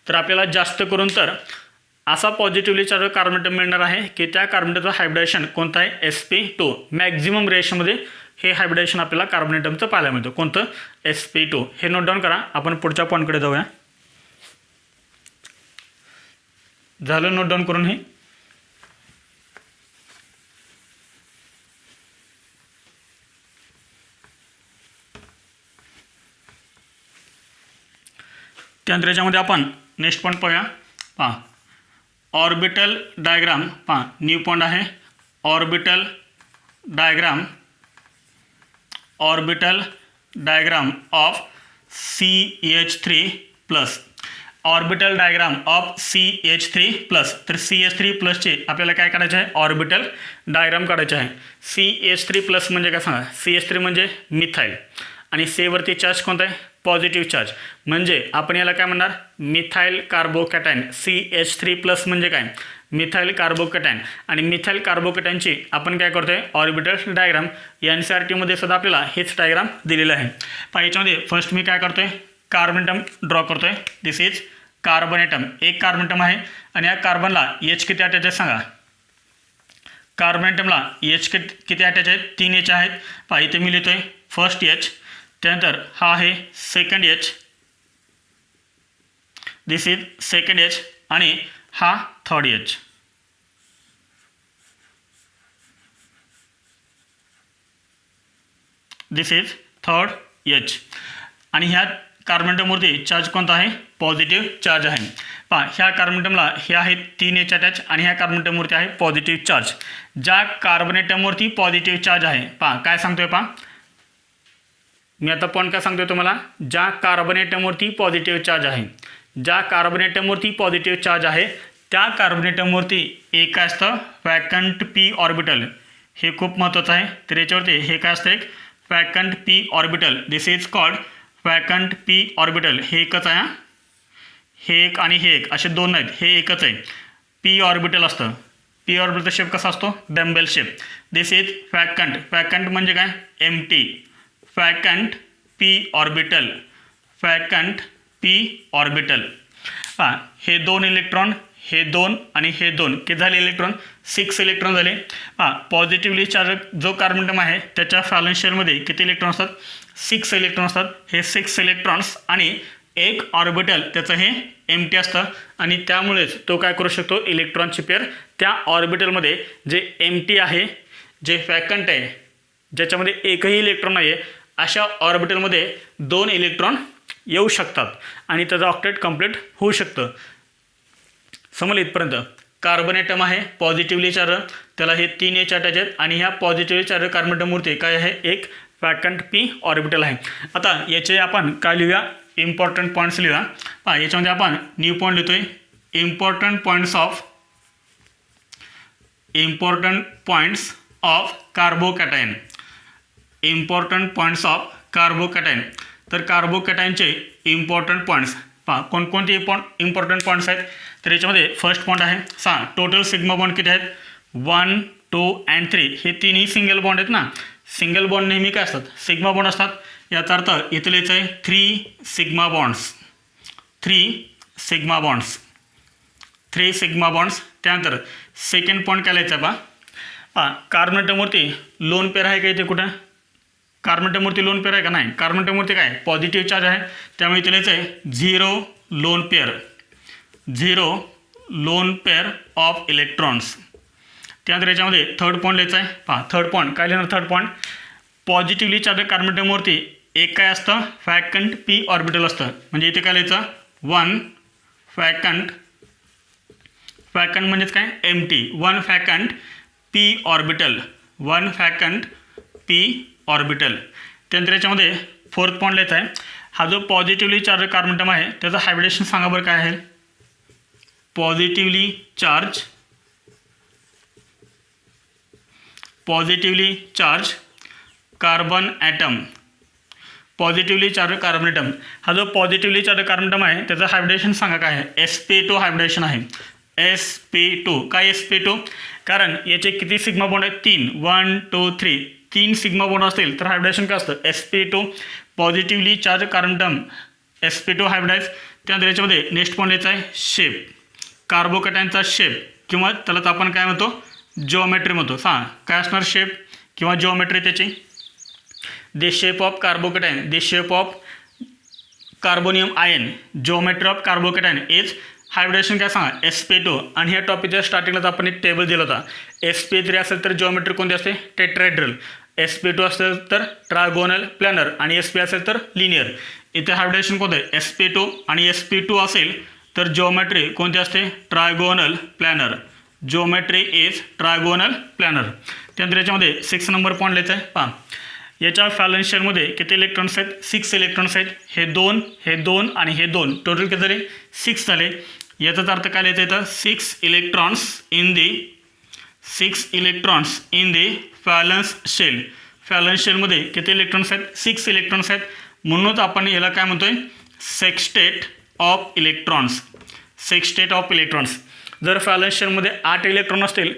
तर आपल्याला जास्त करून तर असा पॉझिटिव्हली चार्ज कार्बोनेटम मिळणार आहे की त्या कार्बोनेटमचं हायब्रिडेशन कोणतं आहे, sp2. मॅक्झिमम रेशनमध्ये हे हायब्रिडेशन आपल्याला कार्बोनेटमचं पाहायला मिळतं. कोणतं, sp2. हे नोट डाऊन करा. आपण पुढच्या पॉईंटकडे जाऊया. झालं नोट डाऊन करून हे. त्यानंतर याच्यामध्ये आपण नेक्स्ट पॉईंट पाहूया. पहा ऑर्बिटल डायग्राम, पहा न्यू पॉईंट आहे orbital diagram of CH3+. Orbital diagram of CH3+. तर CH3+ चे आपल्याला काय काढायचे आहे, ऑर्बिटल डायग्राम काढायचे आहे. CH3+ म्हणजे काय सांगा, CH3 म्हणजे मिथाईल, आणि सेवरती चार्ज कोणता आहे, पॉझिटिव्ह चार्ज. म्हणजे आपण याला काय म्हणणार, मिथाईल कार्बोकॅटायन. CH3+ म्हणजे काय, मिथाईल कार्बोकॅटायन. आणि मिथाईल कार्बोकॅटायनची आपण काय करतोय, ऑर्बिटल डायग्राम. NCERTमध्ये सुद्धा आपल्याला हेच डायग्राम दिलेलं आहे. पण याच्यामध्ये फर्स्ट मी काय करतोय, कार्बोनेटम ड्रॉ करतोय. दिस इज कार्बोनेटम. एक कार्बोनेटम आहे आणि या कार्बनला H किती अटॅच आहे सांगा, कार्बोनेटमला H किती अटॅच आहेत, 3 H आहेत. पहा इथे मी लिहितोय फर्स्ट H, त्यानंतर हा आहे second H, this is second H, आणि हा third H. This is third H. आणि ह्या कार्बोनेटमवरती चार्ज कोणता आहे, पॉझिटिव्ह चार्ज आहे. पहा ह्या कार्बोनेटमला हे आहे 3 H अटॅच, आणि ह्या कार्बोनेटमवरती आहे पॉझिटिव्ह चार्ज. ज्या कार्बोनेटमवरती पॉझिटिव्ह चार्ज आहे, पहा काय सांगतोय, पहा मी आता पॉईंट काय सांगतोय तुम्हाला, ज्या कार्बोनेटमवरती पॉझिटिव्ह चार्ज आहे, ज्या कार्बोनेटमवरती पॉझिटिव्ह चार्ज आहे त्या कार्बोनेटमवरती एक काय असतं, वॅकंट p ऑर्बिटल. हे खूप महत्त्वाचं आहे. तर याच्यावरती हे काय असतं, एक vacant p orbital. This is called vacant p orbital. हे एकच आहे, हे एक आणि हे एक असे दोन आहेत, हे एकच आहे. p ऑर्बिटल असतं. p ऑर्बिटलचा शेप कसा असतो, dumbbell shape. This is vacant. Vacant म्हणजे काय, empty. Vacant p orbital, vacant p orbital. पहा हे 2 इलेक्ट्रॉन, हे 2 आणि हे 2 किती झाले इलेक्ट्रॉन, 6 इलेक्ट्रॉन झाले. पहा पॉझिटिव्हली चार्ज जो कार्बोनेटम आहे त्याच्या व्हॅलेन्स किती इलेक्ट्रॉन असतात, 6 इलेक्ट्रॉन असतात. हे 6 इलेक्ट्रॉन्स आणि एक ऑर्बिटल त्याचं हे एम्प्टी असतं, आणि त्यामुळेच तो काय करू शकतो, इलेक्ट्रॉनची पेअर त्या ऑर्बिटलमध्ये जे एम्प्टी आहे, जे वॅकंट आहे, ज्याच्यामध्ये एकही इलेक्ट्रॉन नाही आहे, अशा ऑर्बिटलमध्ये 2 इलेक्ट्रॉन येऊ शकतात आणि त्याचं ऑक्टेट कंप्लीट होऊ शकतं. समजलं इथपर्यंत. कार्बन ॲटम आहे पॉझिटिव्हली चार्ज, त्याला हे 3 H अटॅच आहेत आणि ह्या पॉझिटिव्हली चार्ज कार्बन ॲटमवरती काय आहे एक वॅकंट p ऑर्बिटल आहे. आता याचे आपण काय लिहूया इम्पॉर्टंट पॉईंट्स लिहूया. पहा याच्यामध्ये आपण न्यू पॉईंट लिहितोय important points of carbocation. Important points of carbocation. तर कार्बोकॅटायनचे इम्पॉर्टंट पॉईंट्स पहा कोणकोणते इम्पॉर्टंट पॉईंट्स आहेत. तर याच्यामध्ये फर्स्ट पॉईंट आहे 6. टोटल सिग्मा बॉन्ड किती आहेत 1, 2 and 3. हे तिन्ही सिंगल बॉन्ड आहेत ना. सिंगल बॉन्ड नेहमी काय असतात सिग्मा बॉन्ड असतात. याचा अर्थ इथे लिहायचं आहे 3 सिग्मा बॉन्ड्स. 3 sigma bonds. त्यानंतर सेकंड पॉईंट काय लिहायचं आहे पहा कार्बन ॲटमवरती लोन पेअर आहे का इथे कुठं कार्बन ॲटमवरती लोन पेअर आहे का नाही. कार्बन ॲटमवरती काय पॉझिटिव्ह चार्ज आहे त्यामुळे इथे लिहायचं आहे 0 लोन पेअर ऑफ इलेक्ट्रॉन्स. त्यानंतर याच्यामध्ये थर्ड पॉईंट लिहायचं आहे पहा थर्ड पॉईंट काय लिहिणार third point positively charge carbon ॲटमवरती एक काय असतं वॅकंट p ऑर्बिटल असतं. म्हणजे इथे काय लिहायचं 1 वॅकंट म्हणजेच काय empty 1 vacant p orbital. 1 vacant p orbital. त्यानंतर याच्यामध्ये फोर्थ पॉईंट लिहायचा आहे हा जो पॉझिटिव्हली चार्ज कार्बन ॲटम आहे त्याचं हायब्रिडेशन सांगा बरं काय आहे. Positively charge carbon atom. Positively charge carbon atom हा जो पॉझिटिव्हली चार्ज कार्बन ॲटम आहे त्याचं हायब्रिडेशन सांगा काय आहे. sp2 हायब्रिडेशन आहे. sp2 काय sp2 कारण याचे किती सिग्मा बॉन्ड आहेत 3 1 2 3 3 सिग्मा बॉन्ड असतील तर हायब्रिडेशन काय असतं sp2 positively charge carbon atom sp2 hybridise. त्यानंतर याच्यामध्ये नेक्स्ट पॉईंट लिहायचा आहे शेप. कार्बोकॅटायनचा शेप किंवा त्यालाच आपण काय म्हणतो जिओमेट्री म्हणतो. काय असणार शेप किंवा जिओमेट्री त्याची the shape of carbocation the shape of carbonium ion geometry of carbocation is hybridization काय सांगा sp2. आणि ह्या टॉपिकच्या स्टार्टिंगलाच आपण एक टेबल दिला होता. sp3 असेल तर जिओमेट्री कोणती असते टेट्राहेड्रल. sp2 असेल तर ट्रायगोनल प्लॅनर आणि sp असेल तर लिनियर. इथे हायब्रिडेशन कोणतं आहे sp2 आणि sp2 असेल तर जिओमेट्री कोणती असते trigonal planar. Geometry is trigonal planar. त्यानंतर याच्यामध्ये 6 नंबर पॉईंट लिहायचा आहे पहा याच्या व्हॅलन्स शेलमध्ये किती इलेक्ट्रॉन्स आहेत 6 इलेक्ट्रॉन्स आहेत. हे 2 आणि हे 2 टोटल किती झाले 6 झाले. याचाच अर्थ काय लिहायचं येतं 6 electrons in the valence shell. Valence शेलमध्ये किती इलेक्ट्रॉन्स आहेत 6 इलेक्ट्रॉन्स आहेत. म्हणूनच आपण याला काय म्हणतोय सेक्स्टेट ऑफ इलेक्ट्रॉन्स. जर व्हॅलन्स शेलमध्ये 8 इलेक्ट्रॉन असतील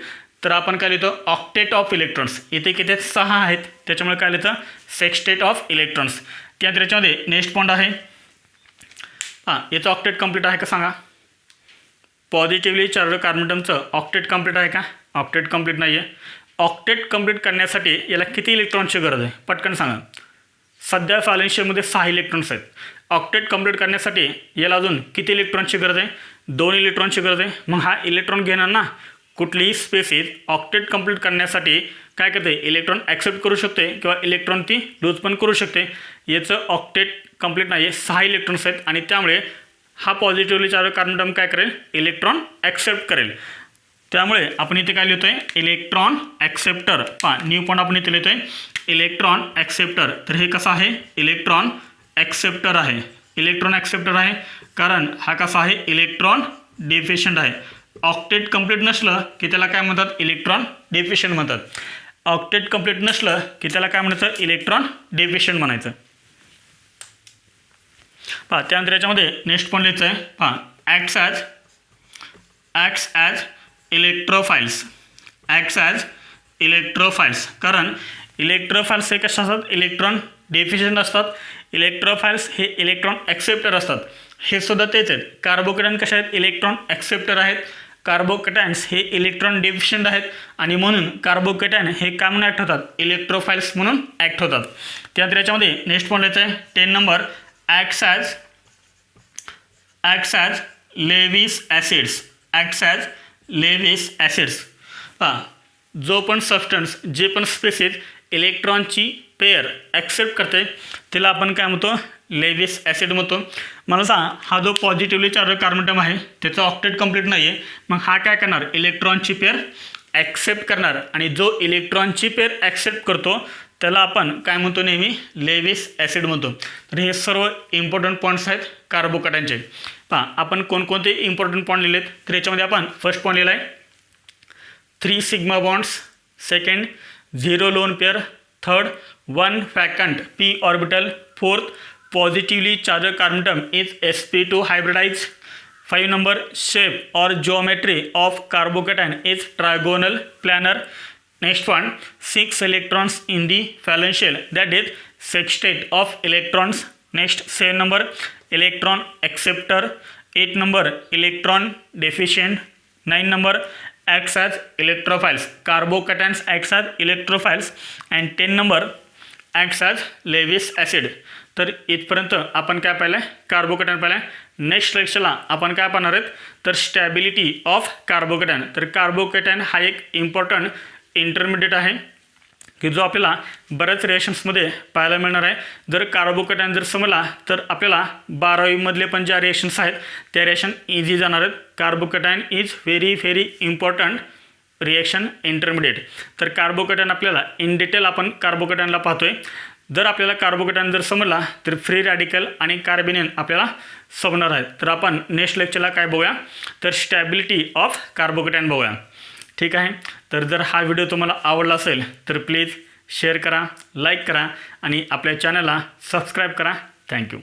तर आपण काय लिहितो ऑक्टेट ऑफ इलेक्ट्रॉन्स. इथे किती 6 आहेत त्याच्यामुळे काय लिहितं सेक्स्टेट ऑफ इलेक्ट्रॉन्स. त्यानंतर याच्यामध्ये नेक्स्ट पॉईंट आहे याचं ऑक्टेट कंप्लीट आहे का सांगा. पॉझिटिव्हली चार्ज कार्बन ॲटमचं ऑक्टेट कंप्लीट आहे का ऑक्टेट कंप्लीट नाही आहे. ऑक्टेट कंप्लीट करण्यासाठी याला किती इलेक्ट्रॉनची गरज आहे पटकन सांगा. सध्या व्हॅलन्स शेलमध्ये 6 इलेक्ट्रॉन्स आहेत. ऑक्टेट कंप्लीट करण्यासाठी याला अजून किती इलेक्ट्रॉनची गरज आहे 2 इलेक्ट्रॉनची गरज आहे. मग हा इलेक्ट्रॉन घेणार ना कुठलीही स्पेसिस ऑक्टेट कंप्लीट करण्यासाठी काय करते इलेक्ट्रॉन ॲक्सेप्ट करू शकते किंवा इलेक्ट्रॉन ती लूज पण करू शकते. याचं ऑक्टेट कंप्लीट नाही आहे 6 इलेक्ट्रॉन्स आहेत आणि त्यामुळे हा पॉझिटिव्हली चार्ज कार्बन ॲटम काय करेल इलेक्ट्रॉन ॲक्सेप्ट करेल. त्यामुळे आपण इथे काय लिहितोय इलेक्ट्रॉन ॲक्सेप्टर. न्यू पॉईंट आपण इथे लिहितोय इलेक्ट्रॉन ॲक्सेप्टर. तर हे कसं आहे इलेक्ट्रॉन ॲक्सेप्टर आहे. कारण हा कसा आहे इलेक्ट्रॉन डेफिशियंट आहे. ऑक्टेट कंप्लीट नसलं की त्याला काय म्हणतात इलेक्ट्रॉन डेफिशियंट म्हणतात. ऑक्टेट कंप्लीट नसलं की त्याला काय म्हणायचं इलेक्ट्रॉन डेफिशियंट म्हणायचं. त्यानंतर याच्यामध्ये नेक्स्ट पॉईंट लिहायचं आहे ॲक्ट्स ॲज इलेक्ट्रोफाइल्स. कारण इलेक्ट्रोफाइल्स हे कशा असतात इलेक्ट्रॉन डेफिशियंट असतात. इलेक्ट्रोफाइल्स हे इलेक्ट्रॉन ॲक्सेप्टर असतात. हे सुद्धा तेच आहेत. कार्बोकॅटायन कशा आहेत इलेक्ट्रॉन ॲक्सेप्टर आहेत. कार्बोकॅटायन्स हे इलेक्ट्रॉन डेफिशियंट आहेत आणि म्हणून कार्बोकॅटायन हे काय म्हणून ॲक्ट होतात इलेक्ट्रोफाइल्स म्हणून ॲक्ट होतात. त्यानंतर याच्यामध्ये नेक्स्ट पॉईंट लिहायचं आहे 10 number acts as Lewis acids. जो पण सबस्टन्स जे पण स्पेसिस इलेक्ट्रॉनची पेअर ॲक्सेप्ट करते त्याला आपण काय म्हणतो, लेविस ॲसिड म्हणतो. मला सांगा, हा जो पॉझिटिव्हली चार्ज कार्बन ॲटम आहे त्याचा ऑक्टेट कंप्लीट नाही आहे, मग हा काय करणार, इलेक्ट्रॉनची पेअर ॲक्सेप्ट करणार. आणि जो इलेक्ट्रॉनची पेअर ॲक्सेप्ट करतो त्याला आपण काय म्हणतो, नेहमी लेविस ॲसिड म्हणतो. तर हे सर्व इम्पॉर्टंट पॉईंट्स आहेत कार्बोकॅटायनचे. पहा आपण कोणकोणते इम्पॉर्टंट पॉईंट लिहिलेत, तर याच्यामध्ये आपण फर्स्ट पॉईंट लिहिला आहे 3 sigma bonds, second 0 lone pair, third 1 vacant p orbital, fourth positively charge carbon atom is sp2 hybridise, 5 number shape or geometry of carbocation is trigonal planar. Next one, 6 electrons in the valence shell, that is sextet of electrons. Next 7 number electron acceptor, 8 number electron deficient, 9 number acts as electrophiles, carbocations acts as electrophiles, and 10 number acts as Lewis acid. तर इथपर्यंत आपण काय पाहिलं आहे, carbocation पाहिलं आहे. Next लेक्चरला आपण काय पाहणार आहेत, तर स्टॅबिलिटी ऑफ कार्बोकॅटायन. तर कार्बोकॅटायन हा एक इम्पॉर्टंट इंटरमिडिएट आहे की जो आपल्याला बऱ्याच रिएक्शन्समध्ये पाहायला मिळणार आहे. जर कार्बोकॅटायन जर समजला तर आपल्याला 12वीमधले पण ज्या रिएक्शन्स आहेत त्या रिएक्शन इझी जाणार आहेत. Carbocation is very important reaction intermediate. तर कार्बोकॅटायन आपल्याला इन डिटेल आपण कार्बोकॅटायनला पाहतोय. जर आपल्याला कार्बोकॅटायन जर समजला तर फ्री रॅडिकल आणि कार्बेनियन आपल्याला समजणार आहेत. तर आपण नेक्स्ट लेक्चरला काय बघूया, तर स्टॅबिलिटी ऑफ कार्बोकॅटायन बघूया. ठीक आहे. तर जर हा व्हिडिओ तुम्हाला आवडला असेल तर प्लीज शेअर करा, लाईक करा आणि आपल्या चॅनलला सबस्क्राईब करा. थँक्यू.